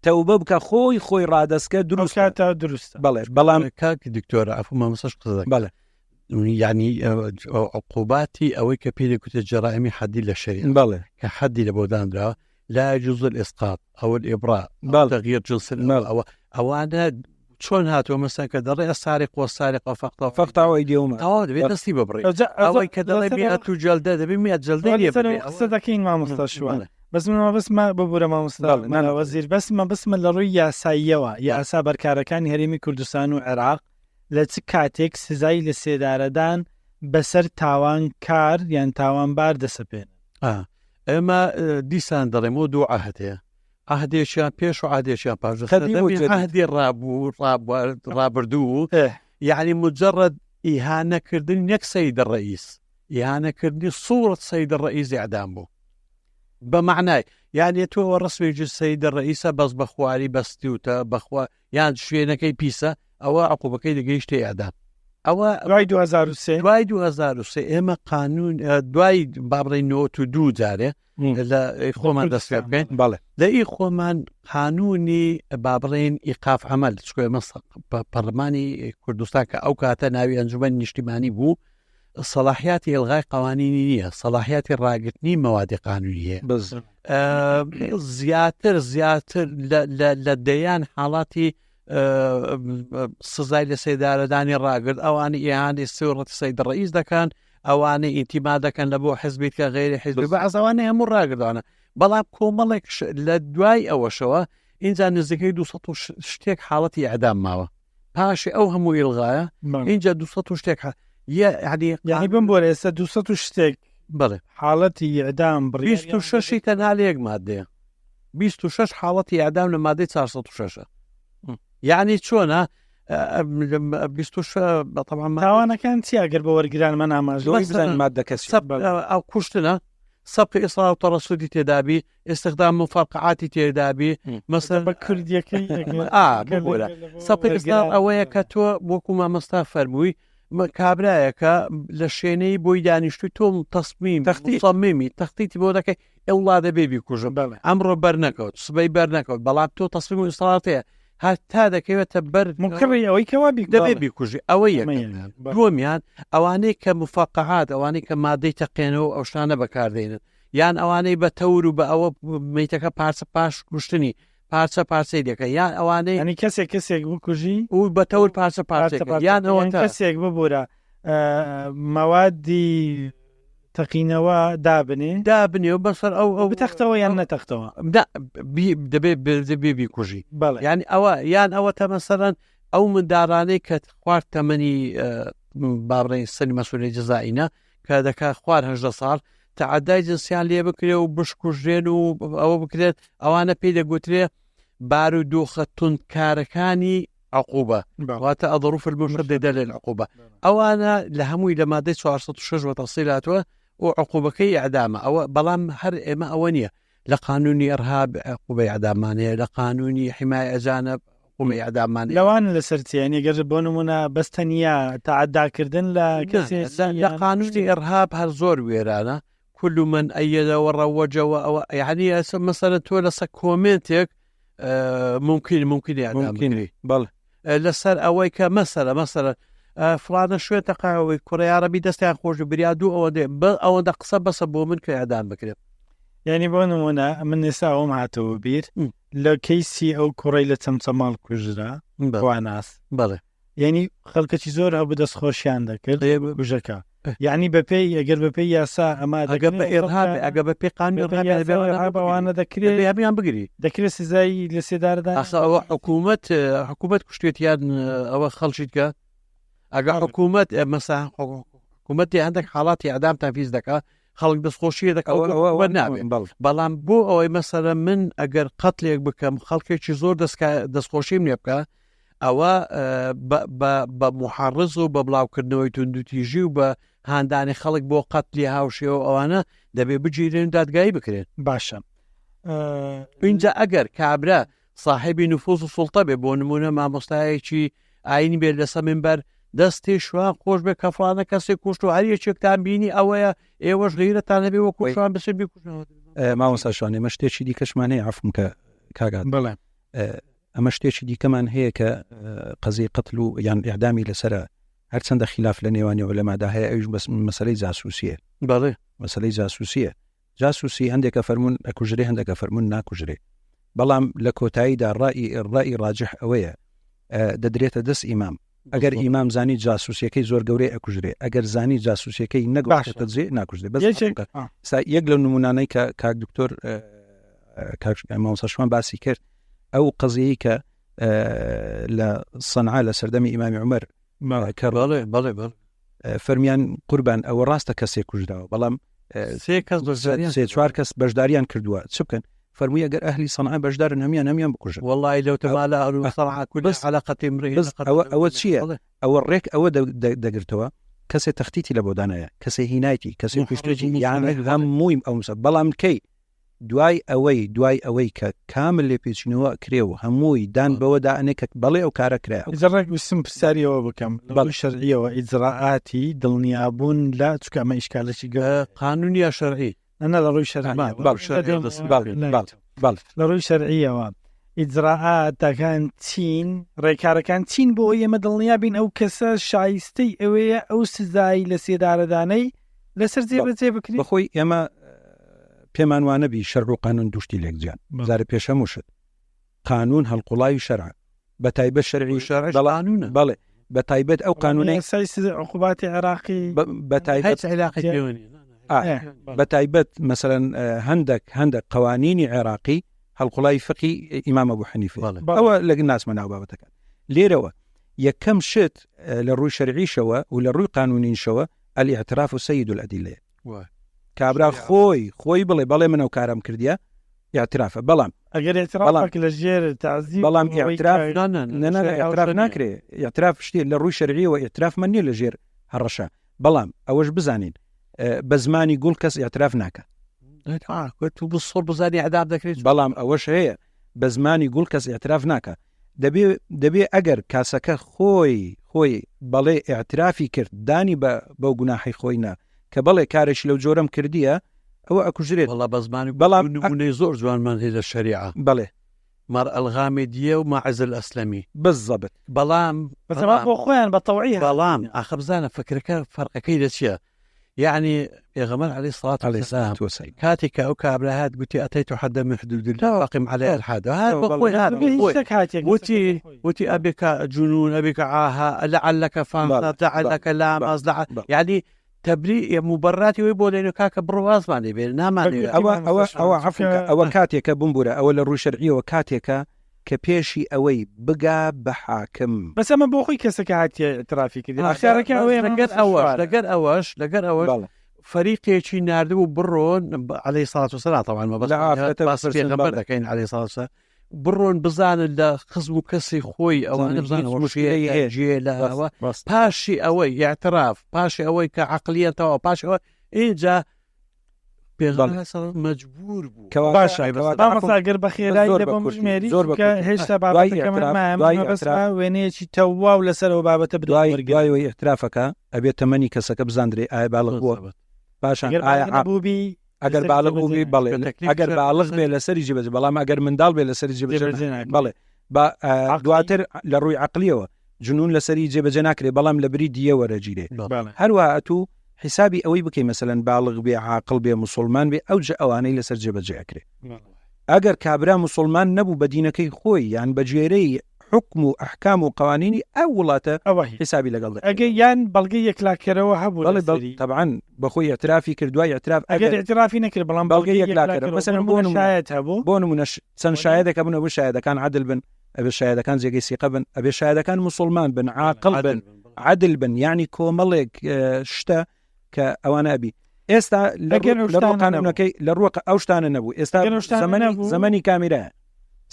تەوبە بکە خۆی ڕادەستکە دروستە. بەڵام کاکی دکتۆرە عەفو مامۆستاش قسە بەڵێ یعنی عقوباتی ئەوەی کە پێ دەکوتە جەرائمی حەدی لە شەریعەت بەڵێ کە حەدی لە بۆ دانراوە لا يجوز الإسقاط أو الإبراء تغيير جنس أوانە چۆن هاتووە مەسەن کە دەڕێ السارق والسارقة فاقطعوا أيديهما تەواو دەبێت دەستی ببڕێ ئەوەی کە دەڵێ 100 جەلدە دەبێت 100 جەلدە قسە دەکەین مامۆستا شوان بەسمە ببوورە مامۆستا وەزیر بەسمە لە ڕووی یاساییەوە یاسا بەرکارەکانی هەرێمی کوردستان و عێراق لە چ کاتێک سزای لە سێدارەدان بەسەر تاوان کار یان تاوانبار دەسەپێن. ئێمە دیسان دەڕێمەوە دوو عەهد هەیە، عەهدێکیان پێش و عەهدێکیان پاش. عەهدی ڕابردوو یعنی مجرد ئیهانەکردن یەک سەید ڕئیس، ئیهانەکردنی سوورەت سەید ڕئیس ئیعدام بوو بەمعنای یعنی تۆ ڕسمێکی سەید ڕئیسە بەس بە خواری بەستیوتە بەخوا یان شوێنەکەی پیسە ئەوە عقوبەکەی دەگەیشتە ئیعدام. ئەوە دوای 2003 ئێمە قانون دوای بابڕی 92 جارێ لە خۆمان دەست بکەین بەڵێ لە ئی خۆمان قانونی بابڕین ئیقاف عەمەل چکۆ ئێمە پەرلەمانی کوردستان کە ئەو کاتە ناوی ئەنجومەنی نیشتیمانی بوو صلاحیاتی ئەلغای قوانینی نییە، صلاحیاتی ڕاگرتنی مەوادی قانونیە زیاتر لە دەیان حاڵاتی سزای لە سێدارەدانی ڕاگرت ئەوانی ئیهانی سوورەتی سەید ڕئیس دەکەن، ئەوانەی ئینتیما دەکەن لە بۆ حیزبیت کە غەیری حیزبی بەعەز ئەوانەی هەموو ڕاگردانە. بەڵام کۆمەڵێک لە دوای ئەوەشەوە اینجا نزیکەی 200 شتێک حاڵەتی ئیعدام ماوە پاشی ئەو هەموو ئیلغایە اینجا 200 شتێک یعنی بم بۆ ئێستا 200 شتێک بڵێ حاڵەتی ئیعدام 26 تەنها لە یەک مادەیە 26 حاڵەتی ئیعدام لە مادەی 406 یعنی چۆنە 26 تاوانەکان چیاگەر بە وەرگرانمە ناماژەوەی مادەکەس ئەو کوشتنە سەبقی ئیسراء و تەڕەسوودی تێدابی استخدام مفارقعاتی تێدابی مەسەر بە کوردیەکەی سەبقی ئیسراء ئەوەیە کە تۆ وەکو مامۆستا فەرمووی کابرایەکە لە شوێنەی بۆی دانیشتوی تۆ تەسمیم تەختیمی تەختیتی بۆ دەکەی ئەوڵادە بێبی کوژم ئەمڕۆ بەرنەکەوت سبەی بەرنەکەوت بەڵام تۆ تەسمیم و ئیسراڵاتەیە هەتا دەکەوێتە بەر مکڕی ئەوەی کەوا دەبێ بیکوژی ئەوە دووەمیان ئەوانەی کە مفەقەعات ئەوانەی کە مادەی تەقێنەوە ئەو شتانە بەکاردێنن یان ئەوانەی بە تەور و بە ئەوە مەیتەکە پارچە پاش کوشتنی پارچە پارچەی دەکەن یان ئەوانەی ئەنی کەسێک بکوژی و بە تەور پارچە یان ئەوە کەسێک ببوورە مەوادی تقينەوە دابنێ و بەسەر ئەو بتەختەوە یان نەتەختەوە دەبێ بیکوژی بەڵێ ئەوە تەمەسەرەن ئەو منداڕانەی کە خوارد تەمەنی بابڕێی سەری مەسئولێتی جەزائینە کە دەکات خوارد 18 ساڵ تعدای جنسیان لێ بکرێ و بشکوژرێن و ئەوە بکرێت ئەوانە پێی دەگوترێ بارودۆخە تونندکارەکانی عقوبە واتە ئەظروف المشددة للعقوبة ئەوانە لە هەمووی لە مادەی 406 وتەفسیلاتوە و عقوبەکەی ئەعدامە ئەوە بەڵام هەر ئێمە ئەوە نییە لە قانونی ئەرهاب عقوبەی ئەعدامانەیە لە قانونی حیمای ئەجانب عقوبەی ئەعدامانە لەوانە لەسەرچیانی گەر بۆ نمونە بەستەنیا تعداکردن لە لە قانونی ئەرهاب هەر زۆر وێرانە كل من أيده وروج يعني مثلا تولس كومنتك ممكن ممكن بل لسر أويك مثلا فلان شوية تقاوي كوريا عربي دستيان خوش بريادو أو دا قصة بس بو من كإعدام بكريم يعني بونمونا من نساء هاتو بير لو كيسي أو كوريا تمتمال كجرا واناس بله يعني خلق زۆر هەبوو دەست خۆشیان دەکرد بژەکە یعنی بەپێی ئەگەر بەپێی یاسا ئەمە ئەگە بەپێی قانونەوانە دەکرێت هەمیان بگری دەکرێت سزای لە سێداردا ئەوە حکوومەت کوشتێتیان ئەوە خەڵشیت کە ئەگە حکوومەت مەسا حکوومەتی هەندێک حاڵاتی ئەدام تەنفیز دەکات خەڵک دەستخۆشیە دەکەوە نابێت بەڵام بۆ ئەوەی مەسەرە من ئەگەر قەتلێک بکەم خەڵکێکی زۆر دەستخۆشیم لێ بکە ئەوە بە محڕز و بە بڵاوکردنەوەی توندوتیژی و بە هاندانی خەڵک بۆ قەتلی هاوشێەوە ئەوانە دەبێ بگیرێن دادگایی بکرێن باشە اینجا ئەگەر کابرا صاحبی نفوذ و سوڵتە بێ بۆ نمونە مامۆستایەکی ئاینی بێت لەسەر منبەر دەستی شوان خۆش بێ کەفڵانە کەسێک کوشت و هەر یەکێکتان بینی ئەوەیە ئێوەش غیرەتان هەبێ وە کوشتوان بەسەر بیکوژنەوە مامۆستا شوان ئێمە شتێکی دیکەشمانەیە عەفوم کە کاگات بەڵێ ئەمە شتێکی دیکەمان هەیە کە قەزەی قەتل و یان ئیعدامی لەسرە هەرچەندە خلاف لە نێوانی عولەمادا هەیە ئەوش بەس مەسەلەی جاسووسیە بەڵێ مەسەلەی جاسووسی هەندێکە فەرمون ئەکوژرێ هەندێکە فەرمون ناکوژرێ بەڵام لە کۆتاییدا ڕای ڕاجح ئەوەیە دەدرێتە دەست ئیمام ئەگەر ئیمام زانی جاسووسیەکەی زۆر گەورەی ئەکوژرێ ئەگەر زانی جاسووسیەکەی نەگواشتە جێ ناکوژرێ بەس یەک لە نمونانەی کە کاک دکتۆر مامۆستا شوان باسی کرد ئەو قەزەیە کە لە سەنعا لە سەردەمی ئیمامی عومەر بەڵێ فەرمیان قوربان ئەوە ڕاستە کەسێک کوژراوە بەڵام سێ چوار کەس بەشداریان کردووە چ بکەن فەرمووی ئەگەر ئەهلی سەنعا بەشدارن هەمیان بکوژن والله لو تمالا سەنعا كل علاقة امرئ ئەوە چییە ئەوە ڕێک ئەوە دەگرتەوە کەسێ تەختیتی لە بۆدانایە کەسێ هینایتی کەسێ کوشتێکی یان هەمووی ئەو بەڵام کەی دوای ئەوەی کە کامل لێ پێچینەوە کرێەوە هەمووی دان بەوەدا ئەنێکە بەڵێ ئەو کارە کرا ڕێک وسم پرسیاریەوە بکەم بەڵ شەرعیەوە ئیجراعاتی دڵنیابوون لە چکەمە ئیشکالەی قانونی شەرعی لە ڕووی لە ڕووی شەرعیەوە ئیجراعاتەکان چین ڕێکارەکان چین بۆ ئێمە دڵنیابین ئەو کەسە شایستەی ئەوەیە ئەو سزایی لە سێدارەدانەی لەسەر جێبەجێ بکرێت بەخۆی ئێمە پێمان وانەبی شەرع و قانون دوشتی لێکجیان زارە پێشەموشت قانون هەڵقوڵای شەرع بە تایبەت شەرعی قانونە بەڵێ بە تایبەت ئەو قانونەی عقوباتی عێراقی بە تایبەت مەسەلەن هەندێک قوانینی عێراقی هەڵقوڵای فقی ئیمام ئەبوو حەنیفە ئەوە لە ناسمە ناو بابەتەکان لێرەوە یەکەم شت لە ڕووی شەرعیشەوە و لە ڕووی قانونینشەوە الاعتراف سید الأدلة کابرا خۆی بڵێ منەو کارم کردیە اعترافە بەڵام ئەگەر اعترافێک لە ژێر تعزیب بەڵام اعتراف ناکرێ اعتراف شتێ لە ڕووی شەرعیەوە اعتراف من نییە لە ژێر هەڕەشە بەڵام ئەوەش بزانین بە زمانی گوڵ کەس اعتراف ناکە سۆر بزانی عذاب دەکرێت بەڵام ئەوەش هەیە بە زمانی گوڵ کەس اعتراف ناکە دەبێ ئەگەر کاسەکە خۆی بەڵێ اعترافی کرد دانی بە گوناحی خۆی نا کە بەڵێ کارێکی لەو جۆرەم کردیە ئەوە ئەکوژرێت وڵا بە زمانی بەڵام نمونەی زۆر جوانمان هەیە لە شەریعە بەڵێ مەر ئەلغامێدیە و ماعزل ئەسلەمی بالضبط بەڵام بۆ خۆیان بە تەوعی بەڵام ئاخر بزانە فکرەکە فەرقەکەی لە چییە يعني پێغەمبەر عليه الصلاة والسلام كاتك أو كابلهات قلت أتيت حدا من حدود الله وأقم عليه الحد هذا وتي أبيك جنون أبيك عاهة لعلك فانت لعلك لامز يعني تەبری مبەڕاتی وی بۆ لێنە کاکە بڕوازمانی بێ نامانێت ئەوە کاتێکە بمبورە ئەوە لە ڕوو شەرعیەوە کاتێکە کە پێشی ئەوەی بگا بە حاکم بەس ئەمە بۆ خۆی کەسەکە هاتیە اعترافی کردی ئاخرەکە ئەوەیە لەگەر ئەوەش فەریقێکی نردبوو بڕۆن عەلەیهی سەڵات وسەلام تەواان باسی پێغەمبەر دەکەین عەلەیهی سەڵات وسەلام بڕۆن بزانن لە خزم و کەسی خۆی ئەوانە بزانن مشکلەیە لەوە پاشی ئەوەی اعتراف پاشی ئەوەی کە عەقلیەتەوە پاشی ئەوە اینجا پێغەمبەر مەجبور بوو باشەگەر بە خێرایی لەبەم ژمێری کە هێشتا بابەتەکەمە وێنەیەکی تەواو لەسەرەوە بابەتە بدوایەوەی اعترافەکە ئەبێت تەمەنی کەسەکە بزاندرێ ئایا باڵغ بووە پاشان ئایا بووبی ئەگەر باڵغ بووبی بەڵێ ئەگەر باڵغ بێ لەسەری جێبەجێ بەڵام ئەگەر منداڵ بێ لەسەری جێبەجێ بەڵێ دواتر لە ڕووی عەقلیەوە جنون لەسەری جێبەجێ ناکرێ بەڵام لە بری دیە وەرەگیرێ هەروە ئەتوو حسابی ئەوەی بکەی مەسەلەن باڵغ بێ عاقڵ بێ مسلمان بێ ئەو جە ئەوانەی لەسەر جێبەجێ ئەکرێ ئەگەر کابرا مسلمان نەبوو بە دینەکەی خۆی یان بە گوێرەی حکم و ئەحکام و قوانینی ئەو وڵاتە ئەوە حسابی لەگەڵ ئەگەر یان بەڵگەی یەکلاکەرەوە هەبوو طبعا بەخۆی اعترافی کردوای اعتراف ئەگەر اعترافی نەکرد بەڵام بەڵگەی یەکلاکەرە مەسەلەن شایەت هەبوو بۆ نمونە چەند شایەدەکە بن ئەوە شایەدەکان عەدل بن ئەبێ شایەدەکان جێگەی سیقە بن ئەبێ شایەدەکان مسلمان بن عاقڵ بن عەدل بن یعنی کۆمەڵێک شتە کە ئەوانە ئەبی ئێستا لە ڕووەکە ئەو شتانە نەبوو ئێستا زەمەنی کامیرایە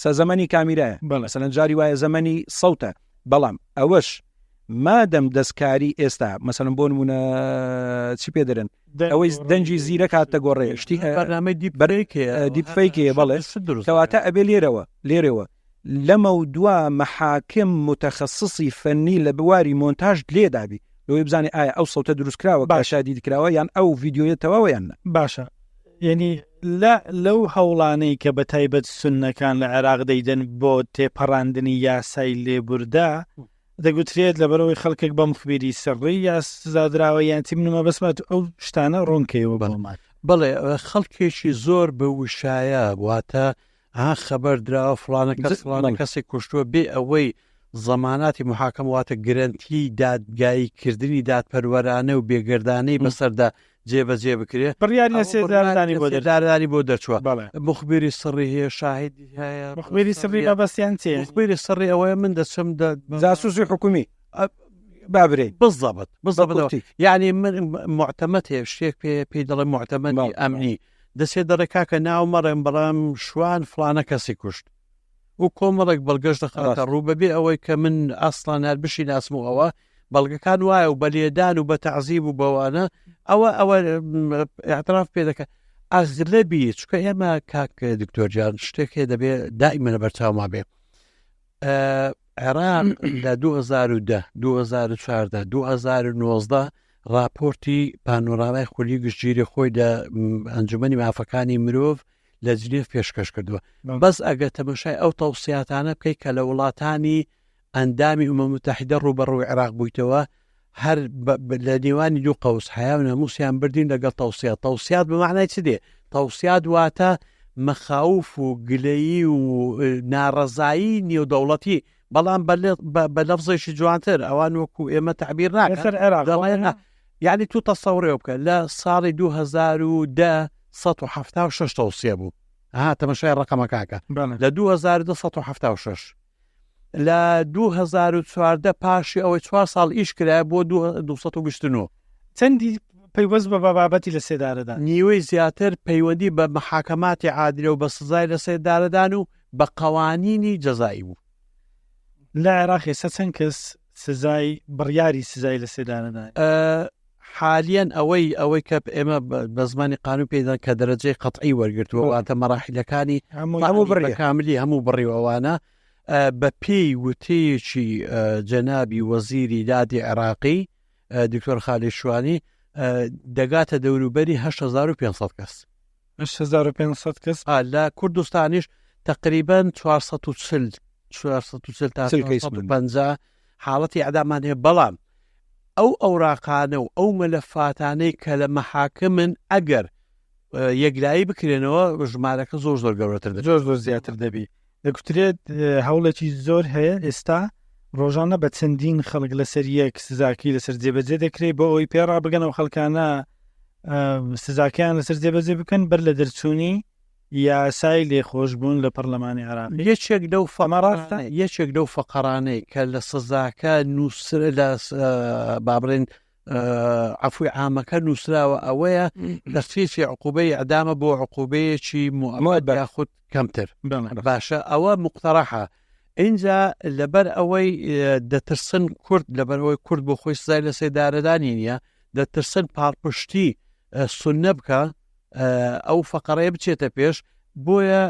زەمەنی کامیرایە مەسەلەن جاری وایە زەمەنی سەوتە بەڵام ئەوەش مادەم دەستکاری ئێستا مەسەلەن بۆ نمونە چی پێ دەرن ئەوەی دەنجی زیرە کاتە گۆڕێ شتی بەرنامەی دیپفەیکێ بەڵێ کەواتە ئەبێ لێرەوە لەمە و دوا مەحاکم متەخەسسی فەنی لە بواری مۆنتاژ لێدابی لەوەی بزانێ ئایا ئەو سەوتە دروستکراوە باشادی دکراوە یان ئەو ڤیددیۆیە تەواوە یان باشە یعنی لەو هەوڵانەی کە بە تایبەت سوننەکان لە عێراق دەیدەن بۆ تێپەڕاندنی یاسای لێبوردا دەگوترێت لەبەرەوەی خەڵکێک بە مخبیری سڕی یا سزادراوە یانتی منمە بەسمات ئەو شتانە ڕوونکەیەوە بڵێ خەڵکێکی زۆر بە وشایە واتە خەبەر دراوە فڵانە کەسێک کوشتووە بێ ئەوەی زەماناتی محاکەم واتە گرنتی دادگاییکردنی دادپەروەرانە و بێگردانەی بەسەردا جێبەجێ بکرێت بڕیاری سێدارانی بۆ دەرچووە مخبیری سڕی هەیە شاهدی هەیە مخبیری سڕی بەبەستیان چێ مخبیری سڕی ئەوەیە من دەچم جاسوسی حکومی بابرێ بالضبط یعنی من معتەمەد هەیە شتێک پێی دەڵێ معتەمەدی ئەمنی دەسێ دەڕێکا کە ناومەڕێن بەڵام شوان فڵانە کەسی کوشت و کۆمەڵێک بەڵگەش دەخاتە ڕوو بەبێ ئەوەی کە من ئەسڵان هەربشی ناسمەوە بەڵگەکان وایە و بەلێدان و بە تەعزیب و بەوانە ئەوە اعتراف پێ دەکە ئەغلبی چکە ئێمە کاک دکتۆرجان شتێک هەیە دەبێ دائیمەنە بەرچاوما بێ عێراق لە 2010 2014 2019 راپۆرتی پانۆرامای خولی گشتگیری خۆی لە ئەنجومەنی مافەکانی مرۆڤ لە جنێڤ پێشکەش کردووە بەس ئەگە تەماشای ئەو تەوسیاتانە بکەی کە لە وڵاتانی ئەندامی ئومەم متحیدە ڕوبەڕووی عێراق بوویتەوە هەر لە نێوانی دوو قەوس حیا و نەموسیان بردین لەگەڵ تەوسیات بمعنای چ دێ تەوسیات واتە مەخاوف و گلەیی و ناڕەزایی نێودەوڵەتی بەڵام بە لەفزێکی جوانتر ئەوان وەکو ئێمە تعبیر ناکەن یعنی تو تەسەوڕێ بکە لە ساڵی 2010 176 تەوسیە بوو تەماشای ڕقەمە کاکە لە 2076 لە 2014 پاشی ئەوەی 4 ساڵ ئیش کرای بۆ 229 چەندی پەیوەست بە بابەتی لە سێدارەدان نیوەی زیاتر پەیوەندی بە محاکەماتی عادلە و بە سزای لە سێدارەدان و بە قەوانینی جەزایی بوو لە عێراق ئێستا چەند کەس سزای بڕیاری سزای لە سێدارەدان حالیان ئەوەی کە ئێمە بە زمانی قانون پێدان کە دەرەجەی قەتعی وەرگرتووە واتە مەراحیلەکانی کاملی هەموو بڕیوەوانە بە پێی وتەیەکی جەنابی وەزیری دادی عێراقی دکتۆر خالی شوانی دەگاتە دەوروبەری 8500 کەس 8500 کەس لە کوردستانیش تقریبا 440 تا 450 حاڵەتی ئەدامان هەیە بەڵام ئەو ئەوراقانە و ئەو مەلەفاتانەی کە لە مەحاکمن ئەگەر یەکلایی بکرێنەوە ژمارەکە زۆر گەورەتر زۆر زیاتر دەبی دەکوترێت هەوڵێکی زۆر هەیە ئێستا ڕۆژانە بە چەندین خەڵک لەسەر یەک سزاکی لەسەر جێبەجێ دەکرێت بۆ ئەوی پێڕا بگەنەوە خەڵکانە سزاکیان لەسەر جێبەجێ بکەن بەر لە دەرچوونی یاسای لێخۆشبوون لە پەرلەمانی عراق. یەکێک لەو فەقەرانەی کە لە سزاکە نووسر لە بابرێن عفوی عامەکە نووسراوە ئەوەیە دەستفی عقوبەی ئەدامە بۆ عقوبەیەکی مؤبد یاخود کەمتر. باشە ئەوە مقتەرەحە. اینجا لەبەر ئەوەی دەترسن کورد لەبەرەوەی کورد بۆ خۆی سزای لە سێدارەدانی نییە دەترسن پاڵپشتی سونە بکە ئەو فەقەڕەیە بچێتە پێش بۆیە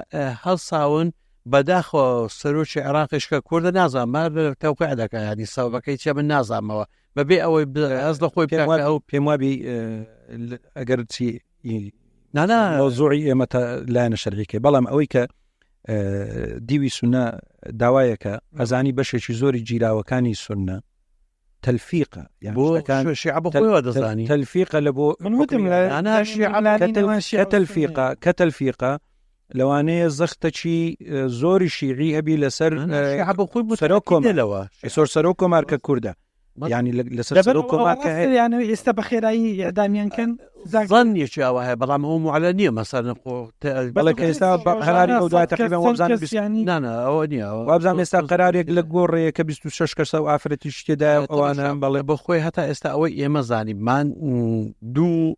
هەڵساون بەداخۆ سەرۆکی عێراقیش کە کوردە نازانمار تەوقیع دەکە ینی سەبەکەی چێ من نازانمەوە بەبێ ئەوەی ئەس لە خۆی ئەو پێم وابی ئەگەر چی نانا زۆری ئێمە لایەنە شەرعیکە بەڵام ئەوەی کە دیوی سونە داوایەکە ئەزانی بەشێکی زۆری جیراوەکانی سونە تەلفیقە بۆ شیعە بەخۆیەوە دەزانی تەلفیقە لە بۆ من وتم کە تەلفیقە لەوانەیە زەختەکی زۆری شیعی هەبی لەسەر سەرۆکۆمەوە سەرۆک کۆمارکە کووردە ینی لەسەر کۆمارکە ئێستا بە خێرایی ئەدامیانکەن زانیێکی ئەوە هەیە بەڵام ئەو معلە نییە مەسەرن بەڵێ کە ئێستا هەراری ئەودا تقریبا نانە ئەوە نییە وابزان ئێستا قەرارێک لە گۆڕەیە کە 26 کەسە و ئافرەتی شتێدا ئەوانە بەڵێ بە خۆی هەتا ئێستا ئەوەی ئێمە زانیمان دوو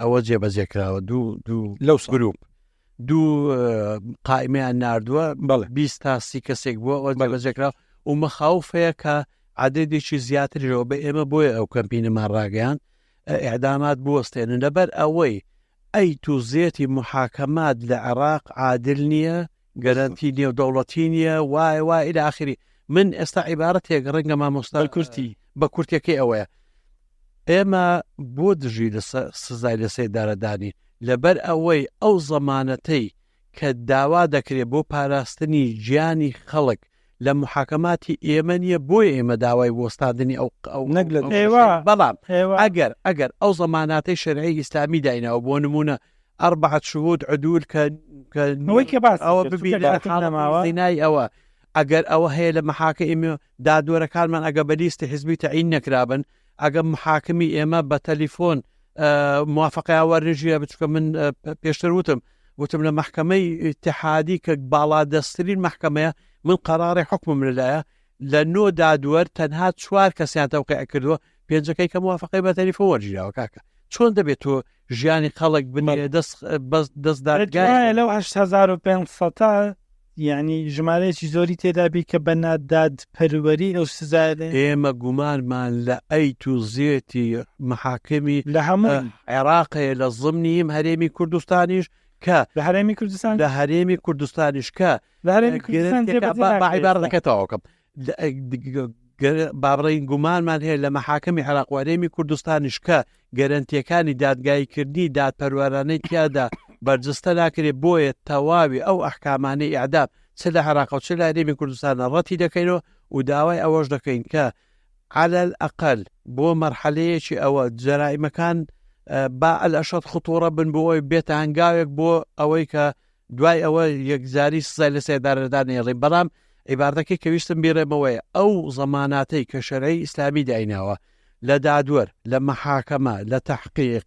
ئەوە جێبەجێکراوە دوو لەو گروپ دوو قائمەیان نردووە بەڵێ 20 تا 30 کەسێک بووە ئەوە جێبەجێکراوە و مەخاوفەیە کە عددێکی زیاترەوە بە ئێمە بۆیە ئەو کەمپینەمان ڕاگەیان ئیعدامات بوەستێنن لەبەر ئەوەی ئەی توزێتی محاکەمات لە عێراق عادل نییە گەرانتی نییە و دەوڵەتی نییە وای ئیلە ئاخری من ئێستا عیبارەتێک ڕەنگە مامۆستا کورتی بە کورتەکەی ئەوەیە ئێمە بۆ دژی لە سزای لە سێدارەدانی لەبەر ئەوەی ئەو زەمانەتەی کە داوا دەکرێت بۆ پاراستنی گیانی خەڵک لە محاکەماتی ئێمە نیە بۆی ئێمە داوای وەستاندنی ئەو نەگلت بەڵام ئەگەر ئەو زەماناتی شەرعی ئیسلامی داینەوە بۆ نمونە 4 شهود عدول ئەوە ببینای ئەوە ئەگەر ئەوە هەیە لە محاکەمی دادوەرەکانمان ئەگە بە لیستی حزبی تەعین نەکرابن ئەگە محاکمی ئێمە بە تەلیفۆن موافقەیە وەرنژیە بچکە من پێشتر وتم لە محکەمەی اتحادی کە باڵا دەستترین محکەمەیە من قەراری حکمم لەلایە لە 9 دادوەر تەنها 4 کەسیان تەوقیع کردووە 5ەکەی کە موافقەی بە تەلیفۆن وەرگیراوە کاکە چۆن دەبێت تۆ ژیانی خەڵک بنێ دەستدارگای لەو 8500 یعنی ژمارەیەکی زۆری تێدابی کە بە ناداد پەروەری ئەو سزایە ئێمە گومانمان لە ئەیت و زێتی محاکمی لە هەموو عێراقەیە لە ضمنیم هەرێمی کوردستانیش کە لە هەرێمی کوردستان لە هەرێمی کوردستانیش کە لە هەرێمی کوردستان عیبار دەکەتەوەکەم بابڕین گومانمان هەیە لە محاکمی عێراق و هەرێمی کوردستانیش کە گەرنتیەکانی دادگایکردنی دادپەروەرانەی تیادا بەرجستە ناکرێت بۆیە تەواوی ئەو ئەحکامانەی ئیعدام چ لە عێراق و چ لە هەرێمی کوردستانە ڕەتی دەکەینەوە و داوای ئەوەش دەکەین کە على الأقل بۆ مەرحەلەیەکی ئەوە جەرائیمەکان با الأشد خطورە بن بۆ ئەوی بێتە هەنگاوێک بۆ ئەوەی کە دوای ئەوە یەکجاری سزای لە سێدارەدانێڕی بەڵام عیبارەتەکەی کە ویستم بیڕێمەوەیە ئەو زەماناتەی کە شەرعی ئیسلامی دایناوە لە دادوەر لە محاکەمە لە تەحقیق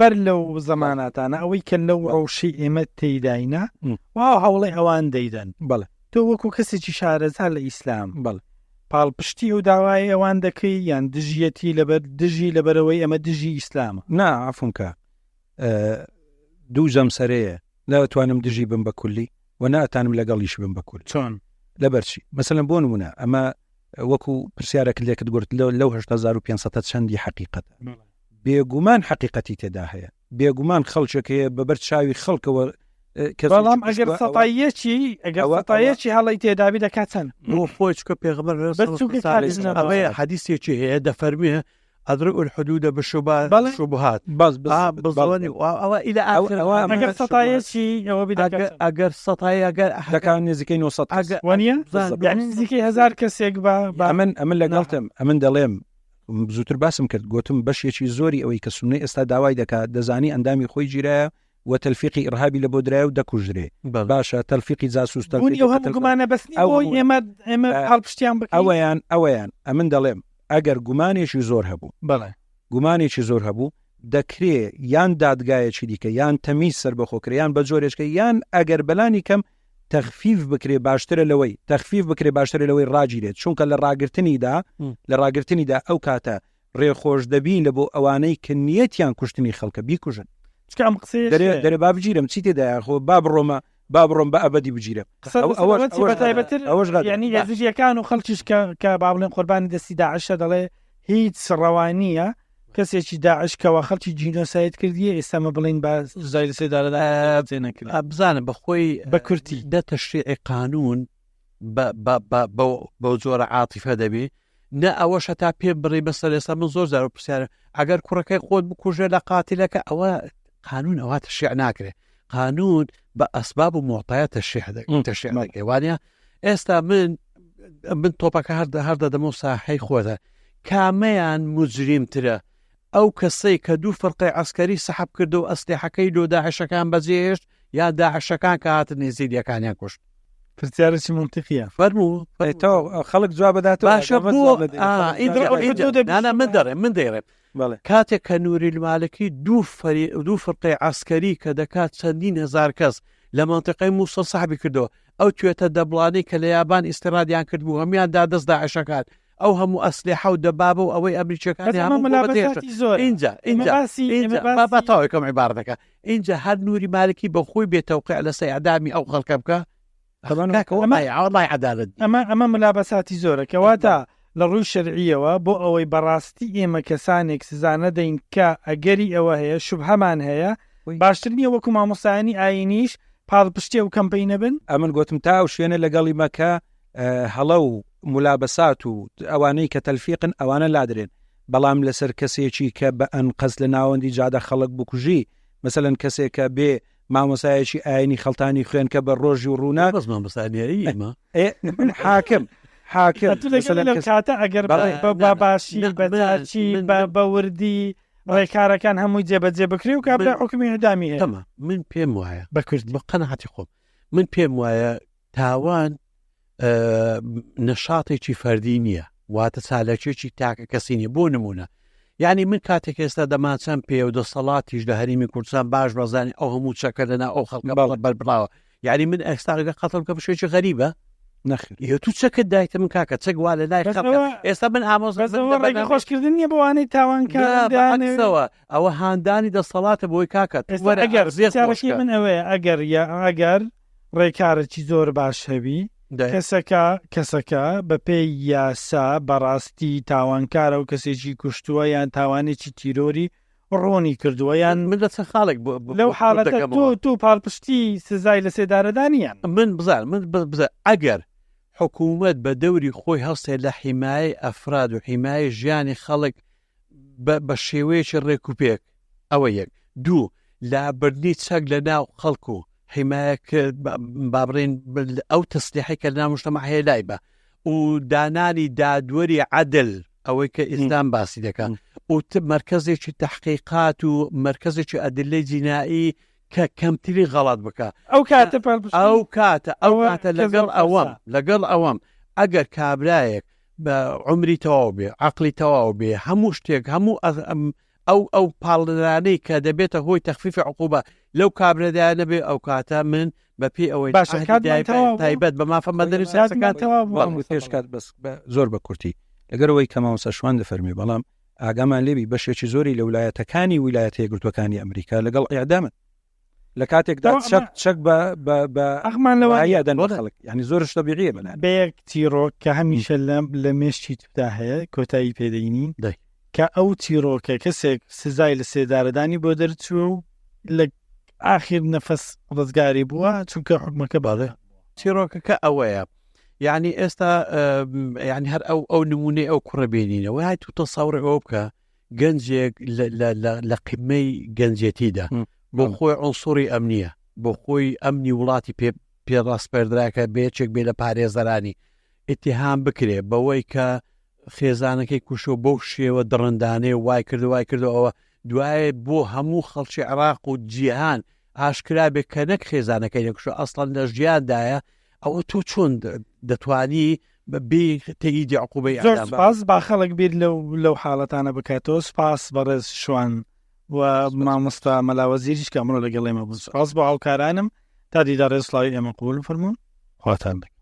بەر لەو زەماناتانە ئەوەی کە لەو ڕەوشی ئێمە تێداینە وا هەوڵی ئەوان دەیدەن بەڵێ تۆ وەکو کەسێکی شارەزا لە ئیسلام بەڵێ پاڵپشتی و داوای ئەوان دەکەی یان دژیەتی لەبەر دژی لەبەرەوەی ئەمە دژی ئیسلامە نا عفونکە دوو جەمسەرەیە ناتوانم دژی بم بە کولی و ناتانم لەگەڵیش بم بە کول چۆن لەبەرچی مەسەلەن بۆ نمونە ئەمە وەکو پرسیارێک لێکت گرت لەو 8500 چەندی حقیقەتە بێگومان حقیقەتی تێدا هەیە بێگومان خەڵکێکەیە بەبەر چاوی خەڵکەوە بەڵام ئەگەر سەتایەکی هەڵی تێدابی دەکاتەن بۆ خۆچکە پێغەمبەر ئەوەیە حەدیثێکی هەیە دەفەرمیە أدرك الحدود بالشبهات بس بظني أو إلى آخر أجر سطايشي أو بدك أجر سطاي أجر كان نزكين وسط ونيا يعني نزكي 1000 كسيك أمن لقلتم أمن دلهم زوتر باسم کرد گوتم بەشێکی زۆری ئەوەی کە سونەی ئێستا داوای دەکات دەزانی ئەندامی خۆی گیرایە وتەلفیقی ئیرهابی لە بۆ درایە و دەکوژرێ باشە تەلفیقی جاسوس گومانە بەستنی ئێمە هەڵپشتیان بکەین ئەوەیان ئەمن دەڵێم ئەگەر گومانێکی زۆر هەبوو بەڵێ گومانێکی زۆر هەبوو دەکرێ یان دادگایەکی دیکە یان تەمیز سەر بەخۆکرێ یان بە جۆرێشکە یان ئەگەر بەلانی کەم تەخفیف بکرێ باشترە لەوەی تەخفیف بکرێ باشترە لەوەی ڕاگیرێت چونکە لە ڕاگررتنیدا ئەو کاتە ڕێخۆش دەبین لە بۆ ئەوانەی کە نیەتیان کوشتنی خەڵکە بیکوژن دەرێ با بگیرم چی تێدا خۆ با بڕۆم بە ئەبدی بگیرم ینی یەزیەکان و خەڵکیش کە با بڵێن قوربانی دەستی داعشە دەڵێ هیچ سڕەوانیە کەسێکی داعشکەوە خەڵکی جینۆسایت کردیە ئێستامە بڵین بە زای سێدارەدا نەکرد بزانم بەخۆی بە کورتی دە تەشریعی قانون بەو جۆرە عاتیفە دەبێ نە ئەوەشە تا پێ بڕی بەسەر ئێستا من زۆر جار پرسیارە ئەگەر کوڕەکەی خۆت بکوژێ لە قاتیلەکە ئەوە قانون ئەوە تەشریع ناکرێت قانون بە ئەسباب و مۆتایە تەشریع دەکەی وانە ئێستا من تۆپەکە هەردە دەمە و ساحەی خۆتە کامەیان مجریمترە ئەو کەسەی کە دوو فەرقی عەسکەری سەحەب کرد و ئەسلحەکەی لۆ داعشەکان بەجێهێشت یا داعشەکان کە هاتن نێزیریەکانیان کوشت پرسیارێکی منتیقیە فەرموو خەڵک جواب بداتەوە باشە من دەیڕێم کاتێک کە نووری المالکی دوو فەرقی عەسکەری کە دەکات چەندین هزار کەس لە منتیقەی مووسڵ سەحەبی کردەوە ئەو توێتە دەبڵانەی کە لە یابان ئیسرادیان کردبوو هەمیان دادەست داعشەکان ئەو هەموو ئەسلحە و دەبابە و ئەوەی ئەمریکەکانی تاوەکەم عیبار دەکە اینجا هەر نووری مالکی بە خۆی بێتەوقع لە سەیعدامی ئەو خەڵکە بکە عدالت ئەمە ملابەساتی زۆرە کەواتە لە ڕووی شەرعیەوە بۆ ئەوەی بەڕاستی ئێمە کەسانێک سزانە دەین کە ئەگەری ئەوە هەیە شوبهەمان هەیە باشتر نییە وەکو مامۆستایانی ئاینیش پاڵپشتێ و کەمپەی نەبن ئەمن گوتم تا و شوێنە لەگەڵی مەکە هەڵە و ملابەسات و ئەوانەی کە تەلفیقن ئەوانە لادرێن بەڵام لەسەر کەسێکی کە بە ئەنقەز لە ناوەندی جادە خەڵک بکوژی مەسەلەن کەسێک کە بێ مامۆسایەکی ئاینی خەڵتانی خوێن کە بە ڕۆژی و ڕوونا حاکم کاتە ئەگەر بە باشی بەچی بە وردی ڕێکارەکان هەمووی جێبەجێ بکری و کابرا حکمی هەدامی هەیە من پێم وایە بە کورد بە قەنەعەتی خۆم من پێم وایە تاوان نەشاتێکی فەردی نییە واتە چالەکێکی تاکە کەسی نیە بۆ نمونە یعنی من کاتێک ئێستا دەماچەم پێ و دەسەڵاتیش لە هەریمی کوردستان باش بەزانانی ئەو هەموو چەکە لەنا ئەو خەڵکە بەربڵاوە یعنی من ئێستاگە قەتڵ کە بشێکی غەریبە نەخێت تو چەکە دایتە من کاکە چەک وا لە لای ئێستا من ئامۆزە خۆشکردن نیە بۆوانەی تاوانکارەوە ئەوە هاندانی دەسەڵاتە بۆی کاکەت من ئەوەیە ئەگەر ڕێکارێکی زۆر باش هەبی کەسەکە بە پێی یاسا بەڕاستی تاوانکارە و کەسێکی کوشتووە یان تاوانێکی تیرۆری ڕۆنی کردووە یان من دەچە خاڵێک لەو حاڵەتە تو پاڵپشتی سزای لە سێدارەدانیان من بزار ئەگەر حکوومەت بە دەوری خۆی هەستێ لە حیمایە ئەفراد و حیمایە ژیانی خەڵک بە شێوەیەکی ڕێکوپێک ئەوە یەک دوو لابردنی چەک لە ناو خەڵک و حیمایەکە بابڕین ئەو تەسلیحی کە لە مشتەمە هەیە لای بە و دانانی دادوەری عەدل ئەوەی کە ئیسلام باسی دەکەن و مرکزێکی تحقیقات و مرکزێکی ئەدلەی جینایی کە کەمتری غەڵات بکە ئەو کاتە لەگەڵ ئەوەم ئەگەر کابرایەک بە عمری تەواو بێ عەقلی تەواو بێ هەموو شتێک هەموو ئەو پاڵدانەی کە دەبێتە هۆی تەخفیفی عقوبە لەو کابرەدایە نەبێ ئەو کاتە من بەپی ئەوەی تایبەت بە مافە مەدەنیسەکات بەس زۆر بە کورتی لەگەرەوەی کە مامۆستا شوان دەفەرمی بەڵام ئاگامان لێبی بەشێکی زۆری لە ویلایەتەکانی ویلایەتە یەکگرتووەکانی ئەمریکا لەگەڵ ئیعدامن لە کاتێکدا چەک بە ئەخمان لەوەیادەن خەڵک ینی زۆرش تەبیعیە بەنان بەیەک تیرۆک کە هەمیشە لە مێشتی تودا هەیە کۆتایی پێدەینین کە ئەو تیرۆکە کەسێک سزای لە سێدارەدانی بۆ دەرچووە و لە ئاخر نەفەس ڕزگاری بووە چونکە حکومەکە باڵێ تیرۆکەکە ئەوەیە یعنی ئێستا ینی هەر ئەو نمونەی ئەو کوڕە بینینەوە های تو تەسەوڕی ئەو بکە گەنجێک لە قیمەی گەنجێتیدا بۆ خۆی عنسوری ئەمنیە بۆ خۆی ئەمنی وڵاتی پێڕاستپەردراکە بێچێک بێ لە پارێزەرانی ئیتیهام بکرێ بەوەی کە خێزانەکەی کوشۆ بەو شێوە دڕندانەیە وای کردەوە ئەوە دوایە بۆ هەموو خەڵکی عێراق و جیهان ئاشکرا بێت کە نەک خێزانەکەی نەکوشە ئەسڵەن لە ژیاندایە ئەوە تۆ چۆن دەتوانی بێ تەییدی عقوبەی زۆر سپاس با خەڵک بیر لەو حاڵەتانە بکاتەوە. سپاس بەڕێز شوان و مامۆستا مەلاوەزیریش کە ئەمڕۆ لەگەڵ ئێمە بوو. سپاس بۆ هاوکارانم تا دیدار ڕێز سڵاوی ئێمە قبول فەرموون. خواتان بێک.